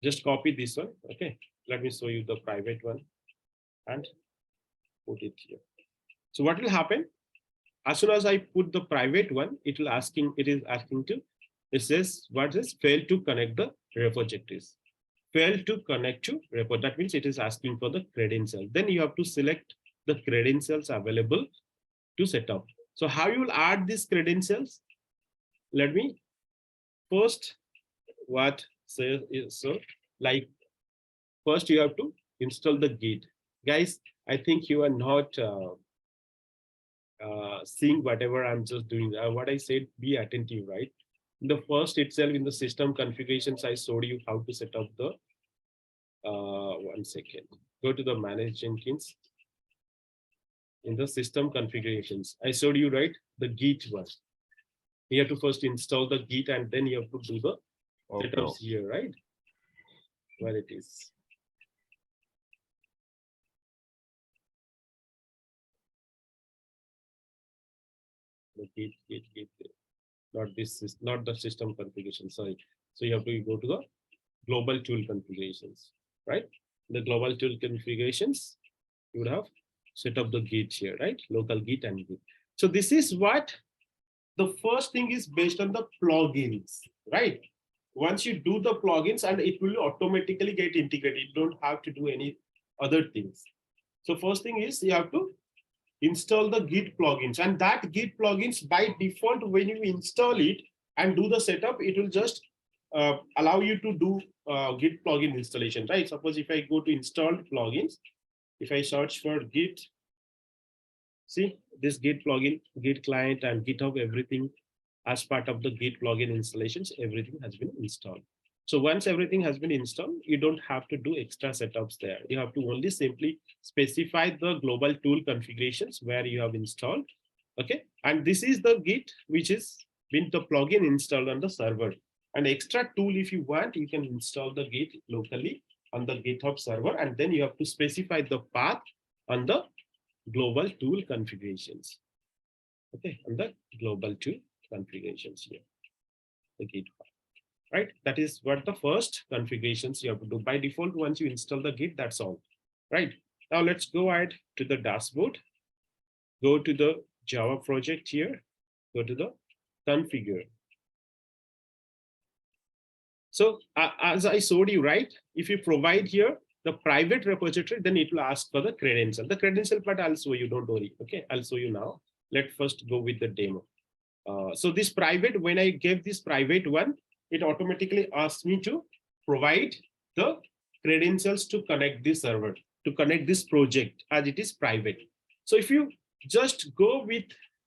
Just copy this one. Okay, let me show you the private one and put it here. So what will happen? As soon as I put the private one, it is asking to, it says what is failed to connect the repositories. failed to connect to repo. That means it is asking for the credential. Then you have to select the credentials available to set up. So how you will add these credentials? Let me first what say is so like first you have to install the Git. Guys, I think you are not seeing whatever I'm just doing. What I said, be attentive, right? The first itself in the system configurations, I showed you how to set up the 1 second. Go to the manage Jenkins. In the system configurations, I showed you, right? The Git one. You have to first install the Git and then you have to do the setups here, right? Where it is. The Git. Not this is not the system configuration. Sorry. So you have to go to the global tool configurations, right? The global tool configurations, you would have set up the Git here, right? Local Git and Git. So this is what the first thing is based on the plugins, right? Once you do the plugins and it will automatically get integrated. You don't have to do any other things. So first thing is you have to install the Git plugins, and that Git plugins by default, when you install it and do the setup, it will just allow you to do Git plugin installation, right? Suppose if I go to installed plugins, if I search for Git, see this Git plugin, Git client and GitHub, everything as part of the Git plugin installations, everything has been installed. So once everything has been installed, you don't have to do extra setups there. You have to only simply specify the global tool configurations where you have installed. Okay. And this is the Git, which is been the plugin installed on the server. An extra tool, if you want, you can install the Git locally on the GitHub server. And then you have to specify the path on the global tool configurations. Okay. On the global tool configurations here. The Git file. Right, that is what the first configurations you have to do. By default, once you install the Git, that's all. Right, now let's go ahead to the dashboard. Go to the Java project here. Go to the configure. So as I showed you, right, if you provide here the private repository, then it will ask for the credential. The credential part I'll show you, don't worry. Okay, I'll show you now. Let's first go with the demo. So this private, when I gave this private one, it automatically asks me to provide the credentials to connect this server, to connect this project, as it is private. So if you just go with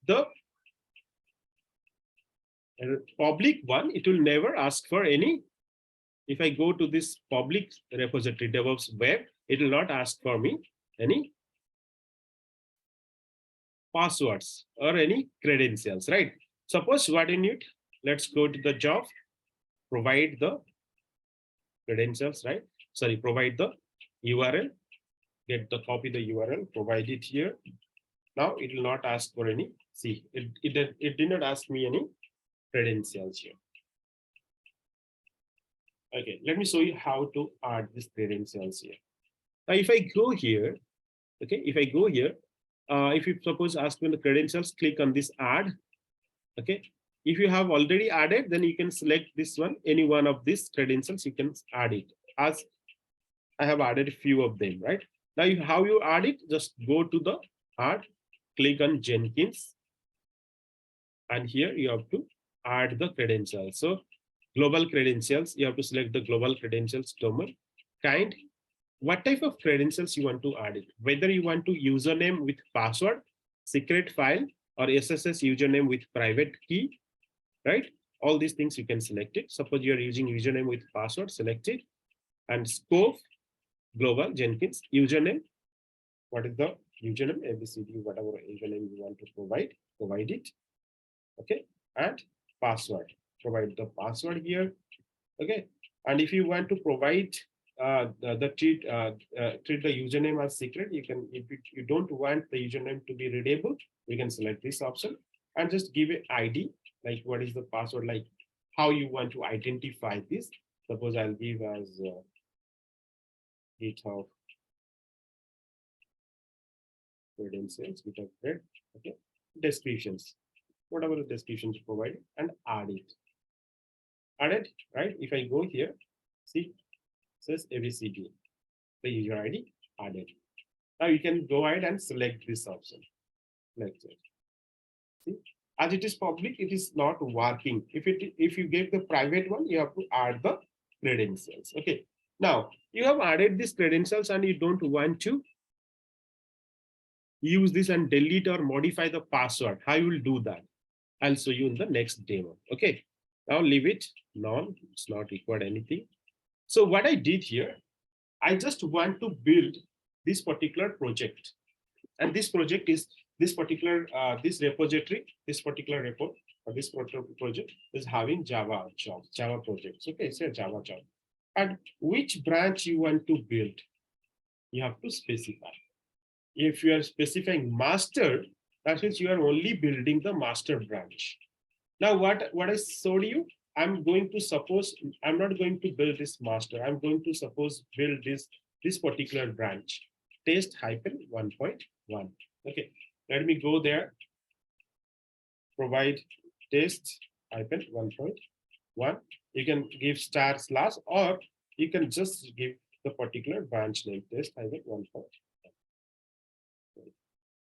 the public one, it will never ask for any. If I go to this public repository, DEVOPS web, it will not ask for me any passwords or any credentials, right? Suppose what you need, let's go to the job. Provide the credentials, right? Sorry, provide the URL, get the copy the URL, provide it here. Now it will not ask for any, see, it did not ask me any credentials here. Okay, let me show you how to add these credentials here. Now, if I go here, okay, if I go here, if you suppose ask me the credentials, click on this add, okay. If you have already added, then you can select this one, any one of these credentials, you can add it. As I have added a few of them, right? Now, how you add it, just go to the add, click on Jenkins, and here you have to add the credentials. So global credentials, you have to select the global credentials domain, kind, what type of credentials you want to add it, whether you want to username with password, secret file, or SSS username with private key, right? All these things you can select it. Suppose you are using username with password, select it, and scope global Jenkins username. What is the username? ABCD, whatever username you want to provide it. Okay, and password. Provide the password here. Okay, and if you want to provide treat the username as secret, you can. If you don't want the username to be readable, you can select this option and just give it ID. Like what is the password, like how you want to identify this. Suppose I'll give as GitHub credentials, GitHub cred, okay, descriptions, whatever the descriptions provided, and add it. Add it, right? If I go here, see, says ABCD. The user ID added. Now you can go ahead and select this option. Like that. See, as it is public, it is not working. If you get the private one, you have to add the credentials. Okay. Now you have added these credentials and you don't want to use this and delete or modify the password. How you will do that? I'll show you in the next demo. Okay. Now leave it none. It's not required anything. So what I did here, I just want to build this particular project, and this project is this particular this repository, this particular repo, or this particular project is having Java projects. Okay, say Java job, and which branch you want to build, you have to specify. If you are specifying master, that means you are only building the master branch. Now what I showed you, I'm going to suppose I'm not going to build this master. I'm going to suppose build this particular branch, test -1.1. Okay, let me go there. Provide test -1.1. You can give */ or you can just give the particular branch name, test -1.1.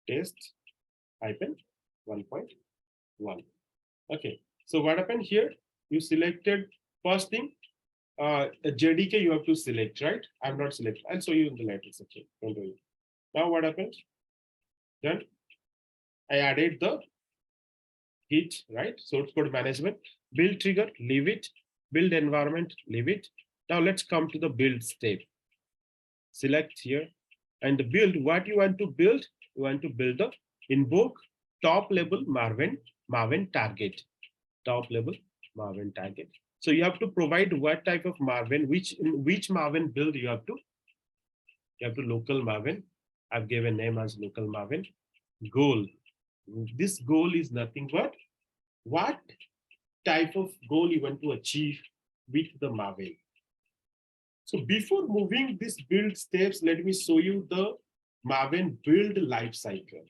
Test -1.1. Okay, so what happened here? You selected first thing, JDK you have to select, right? I'm not selected. I'll show you in the later section. Don't worry. Now what happened? Then I added the Git, right? Source code management, build trigger, leave it, build environment, leave it. Now let's come to the build step. Select here and the build. What you want to build? You want to build the invoke top level Maven target. Top level Maven target. So you have to provide what type of Maven, which Maven build you have to local Maven. I've given name as local Maven. Goal. This goal is nothing but what type of goal you want to achieve with the Maven. So before moving these build steps, let me show you the Maven build life cycle.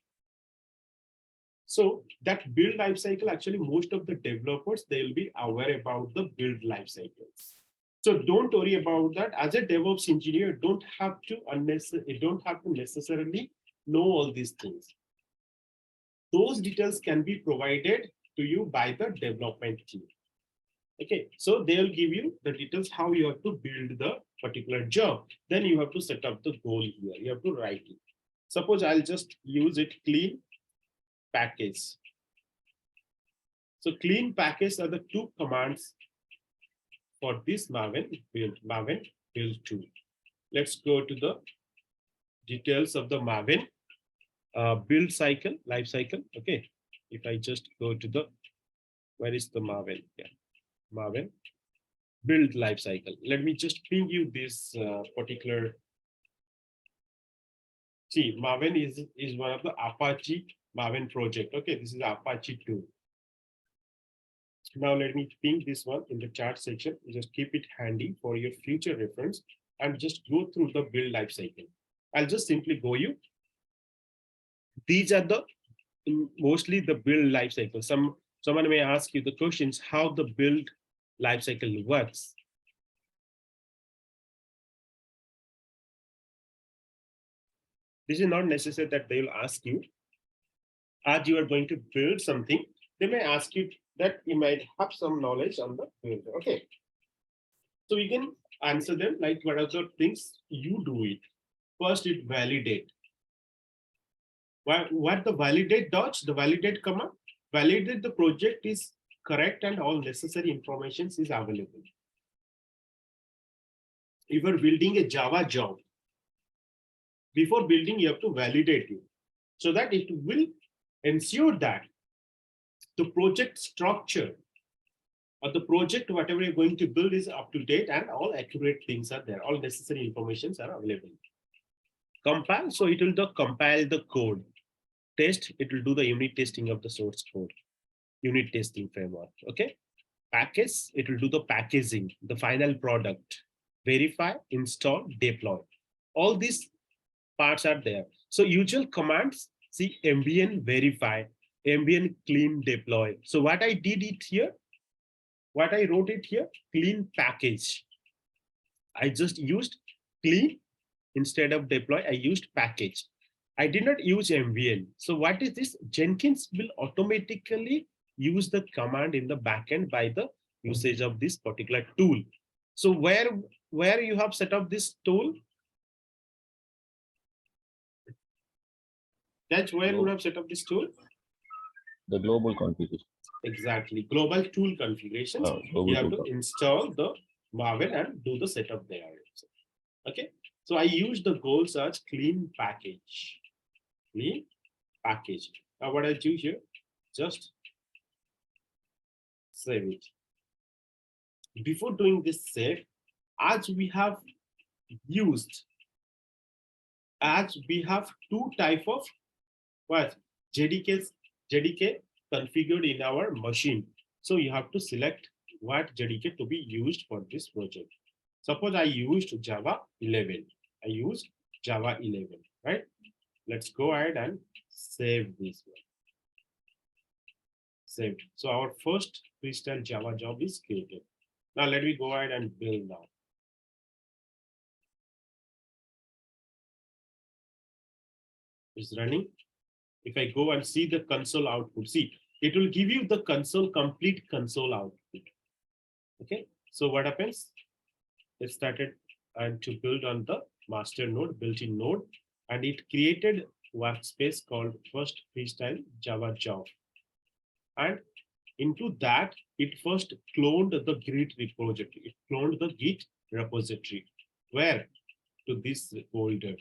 So that build life cycle, actually, most of the developers, they'll be aware about the build life cycles. So don't worry about that. As a DevOps engineer, you don't have to necessarily know all these things. Those details can be provided to you by the development team. Okay, so they'll give you the details how you have to build the particular job. Then you have to set up the goal here. You have to write it. Suppose I'll just use it clean package. So clean package are the two commands for this Maven build 2. Let's go to the details of the Maven build cycle, life cycle. Okay, if I just go to the, where is the Maven? Yeah, Maven build life cycle. Let me just ping you this particular. See, Maven is one of the Apache Maven project. Okay, this is Apache 2. Now let me ping this one in the chat section. Just keep it handy for your future reference and just go through the build life cycle. I'll just simply go you. These are the mostly the build life cycle. Someone may ask you the questions how the build life cycle works. This is not necessary that they will ask you. As you are going to build something, they may ask you that you might have some knowledge on the build. Okay. So we can answer them like what are the things you do it. First, it validate. What the validate does, the validate command, validate the project is correct and all necessary information is available. If you are building a Java job, before building, you have to validate it so that it will ensure that the project structure or the project, whatever you're going to build is up to date and all accurate things are there. All necessary informations are available. Compile, so it will compile the code. Test, it will do the unit testing of the source code. Unit testing framework, okay? Package, it will do the packaging, the final product. Verify, install, deploy. All these parts are there. So usual commands, see ambient verify, ambient clean deploy. So what I did it here, what I wrote it here, clean package. I just used clean instead of deploy. I used package. I did not use MVN. So what is this? Jenkins will automatically use the command in the backend by the usage of this particular tool. So where you have set up this tool? That's where you have set up this tool. The global configuration. Exactly. Global tool configurations. You have to install the Marvel and do the setup there. Okay. So I use the goal search clean package. Clean package. Now what I do here, just save it. Before doing this save, as we have two type of what JDK configured in our machine. So you have to select what JDK to be used for this project. Suppose I used Java 11. I used Java 11, right? Let's go ahead and save this one. Saved. So our first freestyle Java job is created. Now let me go ahead and build now. It's running. If I go and see the console output, see, it will give you the complete console output. Okay, so what happens? It started and to build on the master node, built-in node, and it created workspace called first freestyle Java job. And into that, it first cloned the Git repository. It cloned the Git repository. Where? To this folder.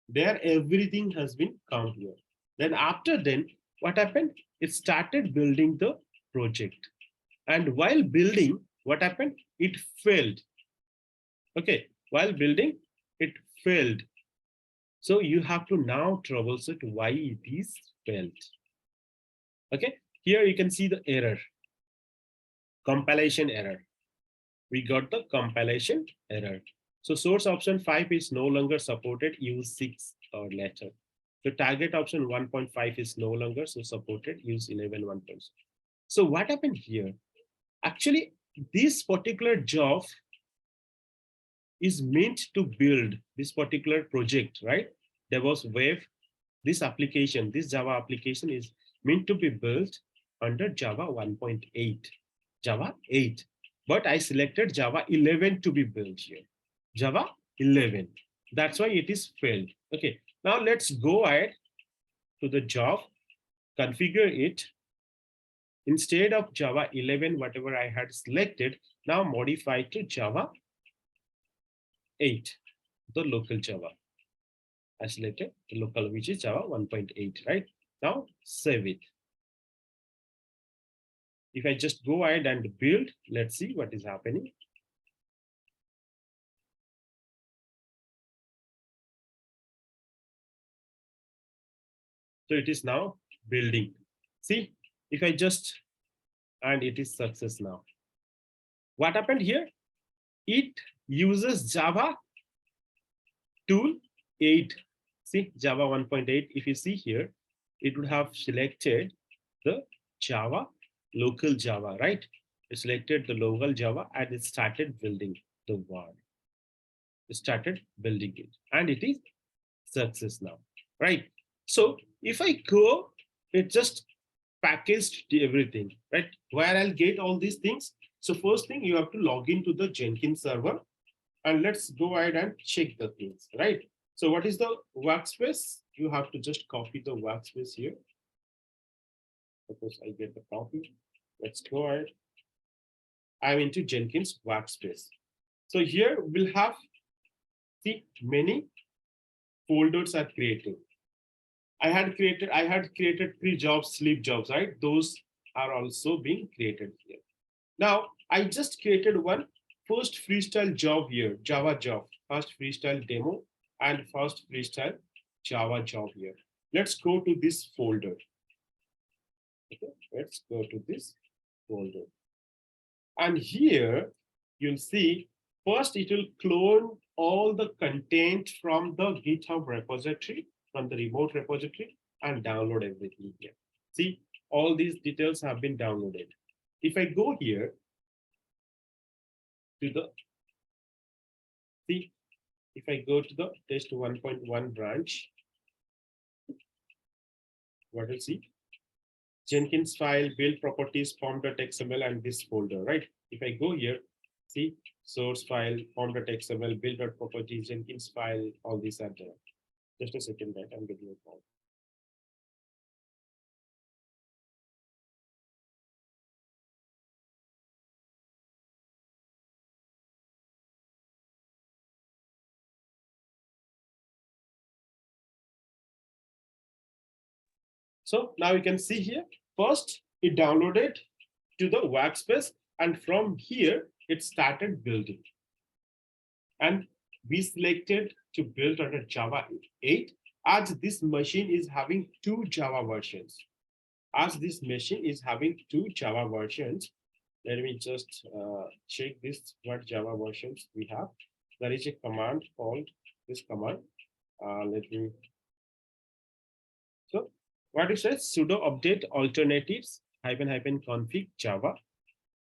There, everything has been come here. Then after then, what happened? It started building the project. And while building, what happened? It failed. Okay, while building, it failed. So you have to now troubleshoot why it is failed. Okay, here you can see the error. Compilation error. We got the compilation error. So source option 5 is no longer supported, use 6 or later. The target option 1.5 is no longer so supported, use 11 1.0. So what happened here? Actually, this particular job is meant to build this particular project, right? DEVOPS web, this application, this Java application is meant to be built under Java 1.8, Java 8. But I selected Java 11 to be built here. Java 11. That's why it is failed. Okay, now let's go ahead to the job, configure it. Instead of Java 11, whatever I had selected, now modify to Java 8, the local Java. I selected the local, which is Java 1.8, right? Now save it. If I just go ahead and build, let's see what is happening. So it is now building. See, if I just, and it is success now. What happened here? It uses Java tool 8. See, Java 1.8. If you see here, it would have selected the Java, local Java, right? It selected the local Java and it started building the word. It started building it and it is success now, right? So if I go, it just packaged everything, right? Where I'll get all these things. So first thing, you have to log into the Jenkins server and let's go ahead and check the things, right? So what is the workspace? You have to just copy the workspace here. Suppose I get the copy. Let's go ahead. I'm into Jenkins workspace. So here we'll have, see, many folders are created. I had created 3 jobs, sleep jobs, right? Those are also being created here. Now I just created one first freestyle job here, Java job, first freestyle demo and first freestyle Java job here. Let's go to this folder. Okay, let's go to this folder. And here you'll see first it will clone all the content from the GitHub repository, from the remote repository, and download everything here. See, all these details have been downloaded. If I go here to the See, if I go to the test 1.1 branch, what will see? Jenkins file, build properties, form.xml, and this folder, right? If I go here, see, source file, form.xml, build.properties, Jenkins file, all these are there. Just a second, right? I'm getting a call. So now you can see here, first it downloaded to the workspace, and from here it started building. And we selected to build under Java 8, as this machine is having 2 Java versions. As this machine is having 2 Java versions, let me just check this, what Java versions we have. There is a command called this command. Let me. So what it says, sudo update alternatives --config Java.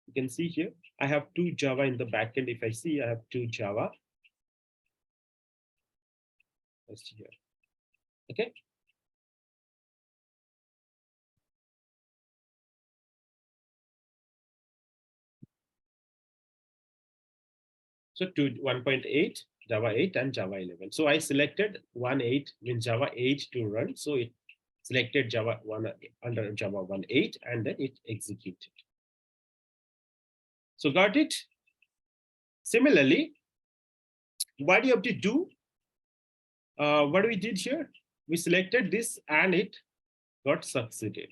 You can see here, I have 2 Java in the backend. If I see, I have 2 Java. Let's see here. Okay. So to 1.8, Java 8 and Java 11. So I selected 1.8 in Java 8 to run. So it selected Java 1 under Java 1.8 and then it executed. So got it? Similarly, what you have to do, what we did here, we selected this and it got succeeded.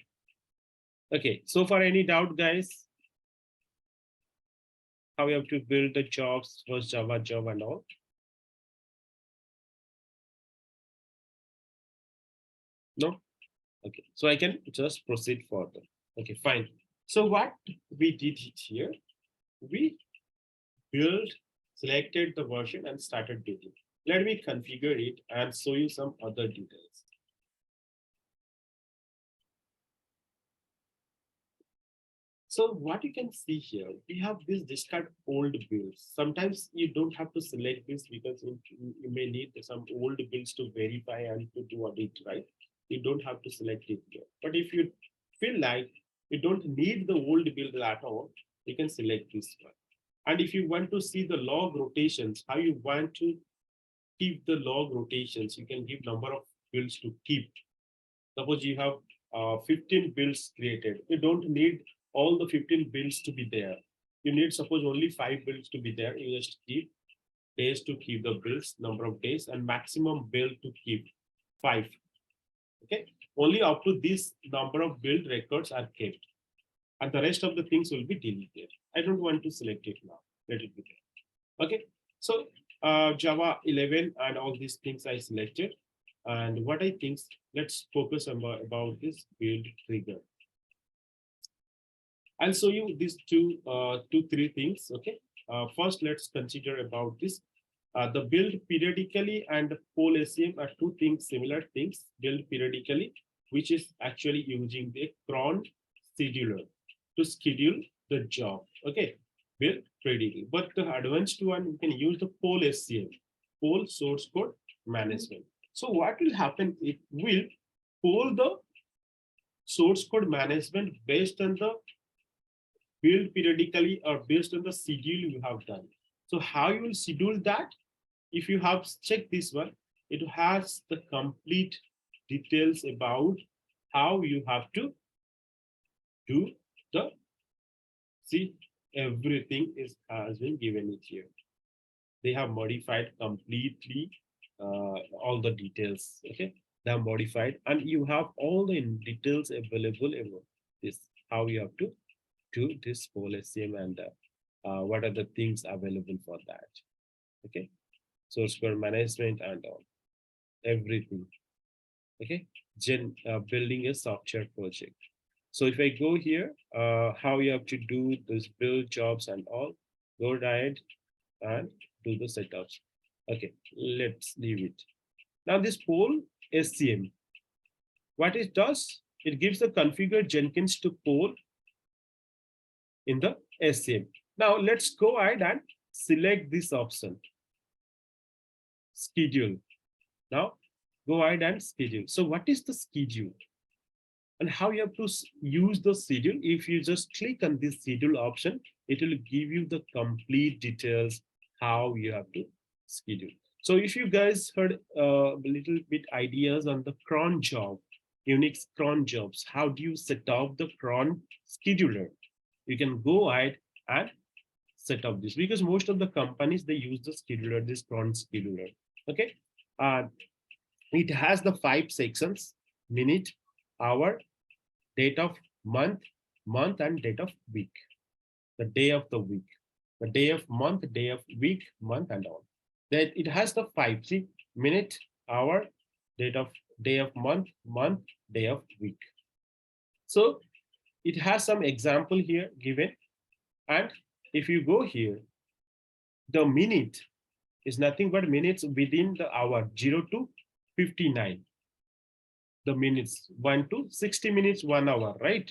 Okay, so far any doubt, guys? How we have to build the jobs, first Java job and all? No? Okay, so I can just proceed further. Okay, fine. So what we did here, we built, selected the version and started building. Let me configure it and show you some other details. So what you can see here, we have this discard old builds. Sometimes you don't have to select this because you may need some old builds to verify and to do audit, right? You don't have to select it here. But if you feel like you don't need the old build at all, you can select this one. And if you want to see the log rotations, how you want to keep the log rotations, you can give number of builds to keep. Suppose you have 15 builds created. You don't need all the 15 builds to be there. You need suppose only 5 builds to be there. You just keep days to keep the builds, number of days, and maximum build to keep 5. Okay, only up to this number of build records are kept, and the rest of the things will be deleted. I don't want to select it now. Let it be there. Okay, so Java 11 and all these things I selected. And what I think, let's focus about this build trigger. I'll show you these two, 3 things. Okay. First, let's consider about this. The build periodically and poll SCM are 2 things, similar things. Build periodically, which is actually using the cron scheduler to schedule the job. Okay. Build periodically. But the advanced one, you can use the poll SCM, poll source code management. So what will happen? It will poll the source code management based on the build periodically or based on the schedule you have done. So how you will schedule that? If you have checked this one, it has the complete details about how you have to do the, see, everything has been given it here. They have modified completely all the details. Okay, they are modified, and you have all the details available about this, how you have to do this whole SCM and what are the things available for that. Okay, source code management and all, everything. Okay, building a software project. So if I go here, how you have to do this build jobs and all, go ahead and do the setups. Okay, let's leave it. Now this poll SCM, what it does, it gives the configure Jenkins to poll in the SCM. Now let's go ahead and select this option. schedule. Now go ahead and schedule. So what is the schedule? And how you have to use the schedule? If you just click on this schedule option, it will give you the complete details how you have to schedule. So if you guys heard a little bit ideas on the cron job, Unix cron jobs, how do you set up the cron scheduler? You can go ahead and set up this, because most of the companies, they use the scheduler, this cron scheduler. Okay, it has the 5 sections: minute, hour, date of month, and date of week, the day of the week, the day of month, day of week, month, and all that. It has the 5, see, minute, hour, date of day of month, day of week. So it has some example here given, and if you go here, the minute is nothing but minutes within the hour, 0 to 59. The minutes, 1 to 60 minutes, 1 hour, right?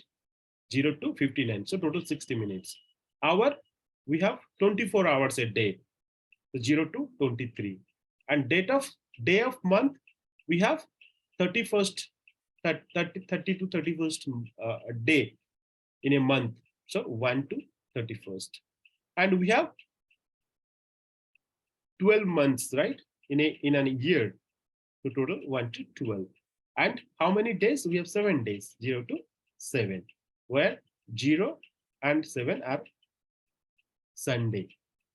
0 to 59, so total 60 minutes. Hour, we have 24 hours a day, 0 to 23. And day of month, we have 31st, 30 to 31st day in a month, so 1 to 31st. And we have 12 months, right, in a year, so total 1 to 12. And how many days? We have 7 days, 0 to 7, where 0 and 7 are Sunday.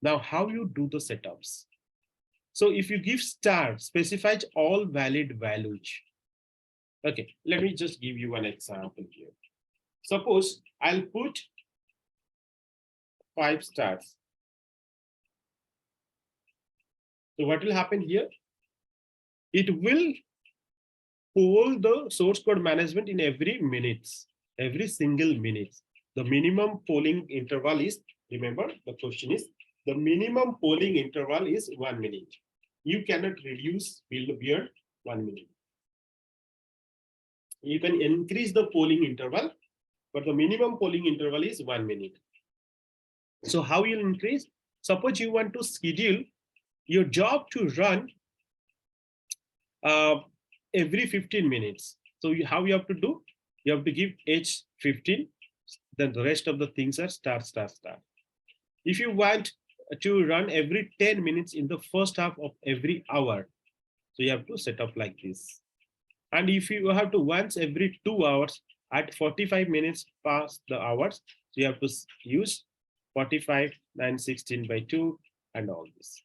Now, how you do the setups? So if you give star, specifies all valid values. Okay, let me just give you an example here. Suppose I'll put 5 stars. So what will happen here? It will poll the source code management in every minutes, every single minute. The minimum polling interval is, remember the question is, the minimum polling interval is 1 minute. You cannot reduce beyond 1 minute. You can increase the polling interval, but the minimum polling interval is 1 minute. So how you'll increase? Suppose you want to schedule your job to run every 15 minutes. So how you have to do? You have to give H 15, then the rest of the things are star, star, star. If you want to run every 10 minutes in the first half of every hour, so you have to set up like this. And if you have to once every 2 hours at 45 minutes past the hours, so you have to use 45, 9, 16 by 2 and all this.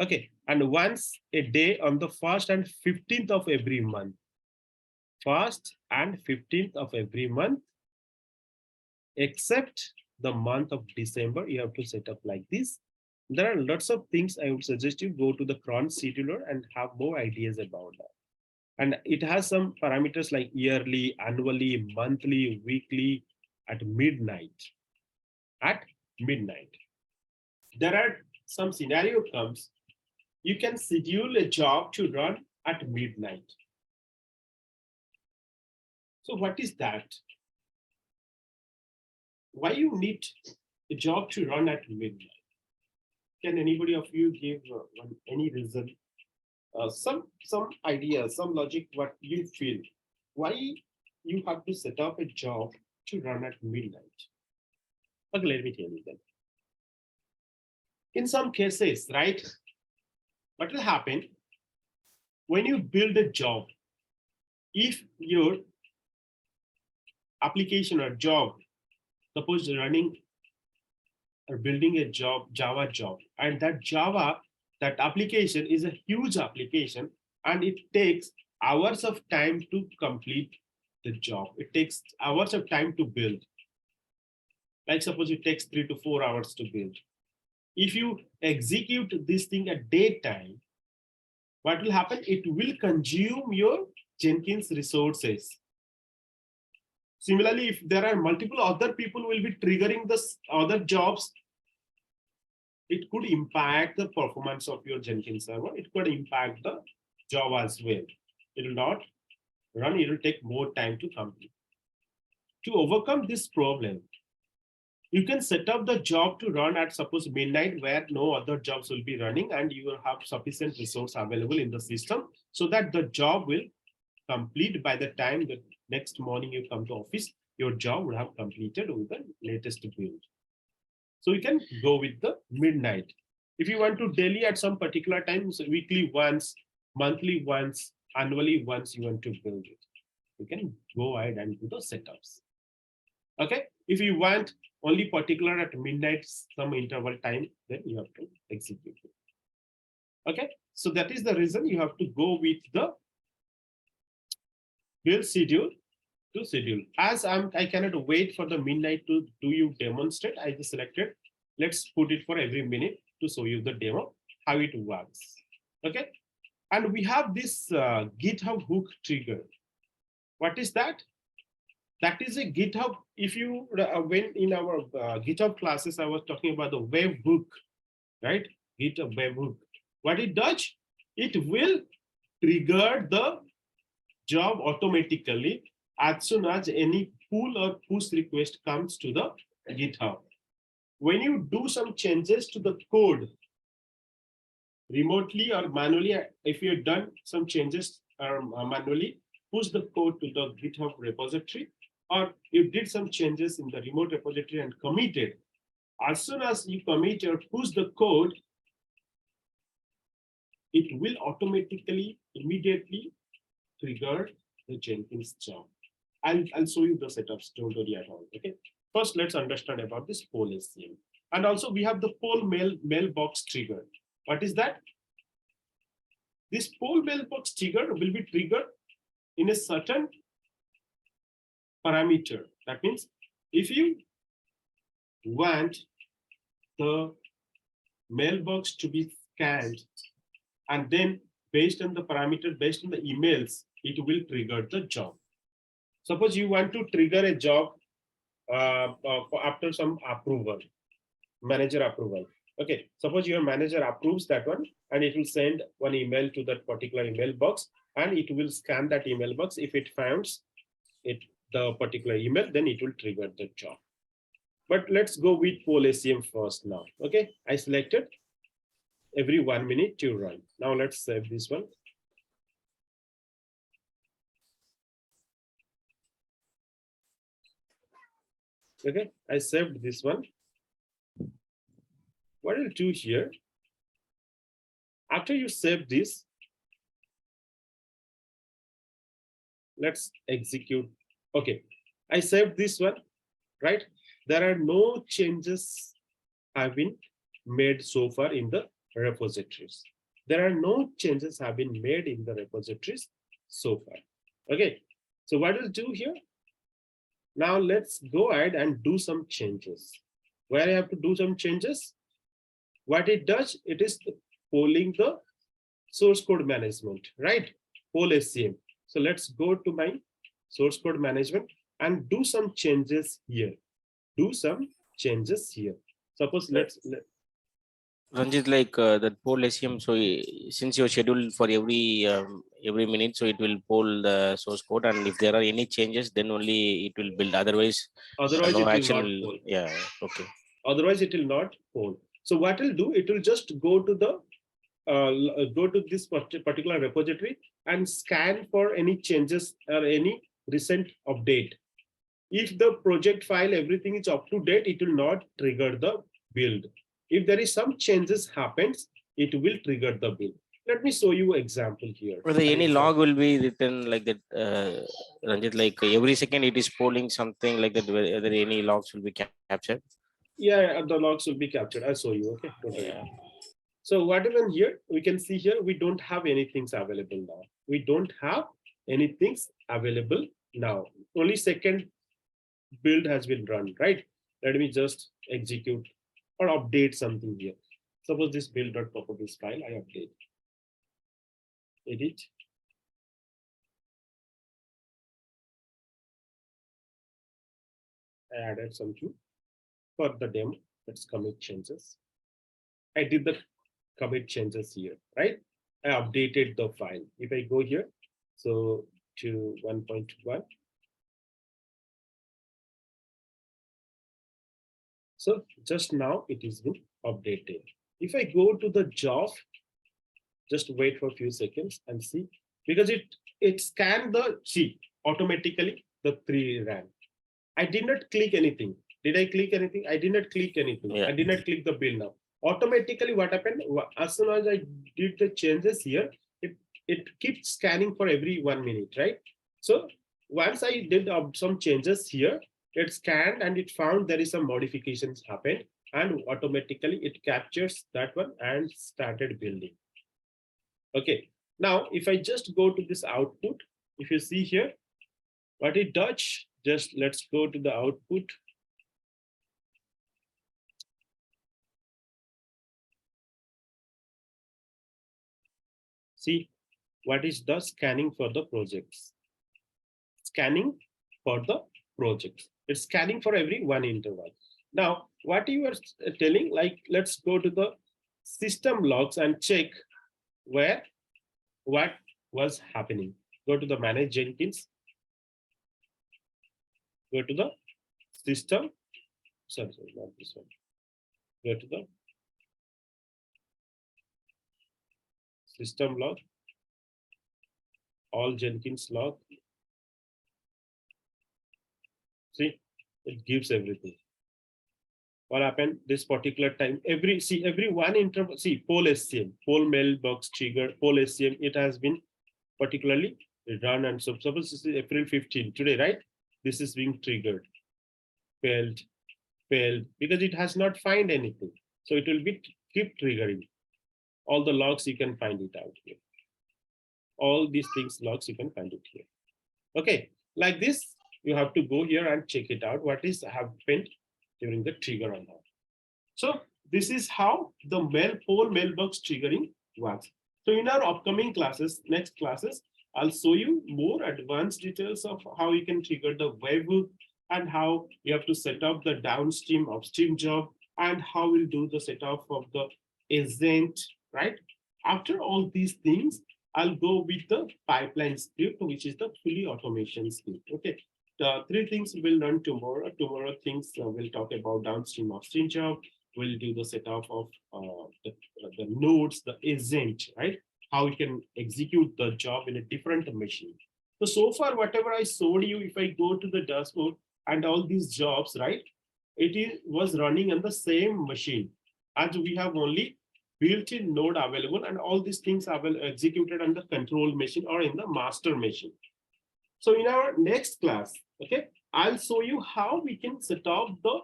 Okay, and once a day on the 1st and 15th of every month. 1st and 15th of every month, except the month of December, you have to set up like this. There are lots of things. I would suggest you go to the cron scheduler and have more ideas about that. And it has some parameters like yearly, annually, monthly, weekly, at midnight. At midnight. There are some scenario comes. You can schedule a job to run at midnight. So what is that? Why you need a job to run at midnight? Can anybody of you give any reason? Some idea, some logic, what you feel? Why you have to set up a job to run at midnight? Okay, let me tell you then. In some cases, right? What will happen when you build a job? If your application or job, suppose running or building a job, Java job, and that application is a huge application and it takes hours of time to complete the job. It takes hours of time to build. Like suppose it takes 3 to 4 hours to build. If you execute this thing at daytime, what will happen? It will consume your Jenkins resources. Similarly, if there are multiple other people will be triggering this other jobs, it could impact the performance of your Jenkins server. It could impact the job as well. It will not run, it will take more time to complete. To overcome this problem, You can set up the job to run at suppose midnight where no other jobs will be running and you will have sufficient resource available in the system so that the job will complete by the time the next morning you come to office, your job will have completed with the latest build. So you can go with the midnight. If you want to daily at some particular times, weekly once, monthly once, annually once you want to build it, you can go ahead and do the setups. Okay, if you want only particular at midnight, some interval time, then you have to execute it. Okay, so that is the reason you have to go with the build schedule to schedule. As I cannot wait for the midnight to do you demonstrate, I just selected, let's put it for every minute to show you the demo, how it works. Okay, and we have this GitHub hook trigger. What is that? That is a GitHub. If you went in our GitHub classes, I was talking about the webhook, right? GitHub webhook. What it does, it will trigger the job automatically as soon as any pull or push request comes to the GitHub. When you do some changes to the code, remotely or manually, if you've done some changes manually, push the code to the GitHub repository, or you did some changes in the remote repository and committed. As soon as you commit or push the code, it will automatically, immediately trigger the Jenkins job. I'll show you the setups, don't worry at all. Okay. First, let's understand about this poll SCM. And also we have the poll mailbox trigger. What is that? This poll mailbox trigger will be triggered in a certain parameter. That means if you want the mailbox to be scanned, and then based on the parameter, based on the emails, it will trigger the job. Suppose you want to trigger a job after some approval, manager approval. Okay, suppose your manager approves that one and it will send one email to that particular email box and it will scan that email box. If it finds the particular email, then it will trigger the job. But let's go with poll SCM first now. Okay, I selected every 1 minute to run. Now let's save this one. Okay, I saved this one. What I'll do here, after you save this, let's execute. Okay, I saved this one, right? There are no changes have been made so far in the repositories. There are no changes have been made in the repositories so far. Okay, so what I'll do here? Now let's go ahead and do some changes. Where I have to do some changes? What it does, it is polling the source code management, right? Poll SCM. So let's go to my source code management and do some changes here. Do some changes here. Suppose let's Ranjit, like that poll SCM. So since you're scheduled for every minute, so it will poll the source code, and if there are any changes, then only it will build. Otherwise otherwise no it action will not poll. Yeah, okay. Otherwise it will not poll. So what it'll do, it will just go to the this particular repository and scan for any changes or any recent update. If the project file, everything is up to date, it will not trigger the build. If there is some changes happens, it will trigger the build. Let me show you example here. Whether any log will be written like that, Ranjit, like every second it is polling something like that, whether any logs will be captured? Yeah, the logs will be captured. I'll show you. Okay. Yeah. So what is in here? We can see here, we don't have anything available now. We don't have anything available now. Only second build has been run, right? Let me just execute or update something here. Suppose this build.properties file, I update. Edit. I added something for the demo. Let's commit changes. I did the commit changes here, right? I updated the file. If I go here, so to 1.1, So just now it is been updated. If I go to the job, just wait for a few seconds and see, because it scanned the sheet automatically, the 3 ran. I did not click anything. Did I click anything? I did not click anything. Yeah. I did not click the bill now. Automatically, what happened? As soon as I did the changes here, it keeps scanning for every 1 minute, right? So once I did some changes here, it scanned and it found there is some modifications happened, and automatically it captures that one and started building. Okay. Now, if I just go to this output, if you see here, what it does, just let's go to the output. See what is the scanning for the projects. Scanning for the projects. It's scanning for every 1 interval. Now, what you are telling, like, let's go to the system logs and check where what was happening. Go to the manage Jenkins. Go to the system. Sorry, not this one. Go to the system log, all Jenkins log. See, it gives everything. What happened this particular time? Every 1 interval. See, poll SCM, poll mailbox trigger, poll SCM. It has been particularly run, and so suppose this is April 15 today, right? This is being triggered, failed, because it has not find anything. So it will be keep triggering. All the logs you can find it out here. All these things logs you can find it here. Okay, like this, you have to go here and check it out. What is happened during the trigger on that. So this is how the poll mailbox triggering works. So in our upcoming classes, next classes, I'll show you more advanced details of how you can trigger the webhook and how you have to set up the downstream upstream job and how we'll do the setup of the agent, right? After all these things, I'll go with the pipeline script, which is the fully automation script. Okay. The 3 things we'll learn tomorrow. Tomorrow things we'll talk about downstream, upstream job. We'll do the setup of the nodes, the agent, right? How you can execute the job in a different machine. So far, whatever I showed you, if I go to the dashboard and all these jobs, right? It was running on the same machine as we have only built-in node available, and all these things are executed on the control machine or in the master machine. So in our next class, okay, I'll show you how we can set up the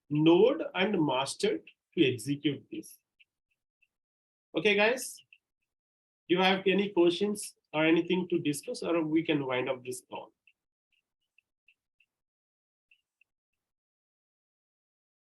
node and master to execute this. Okay, guys, do you have any questions or anything to discuss, or we can wind up this call?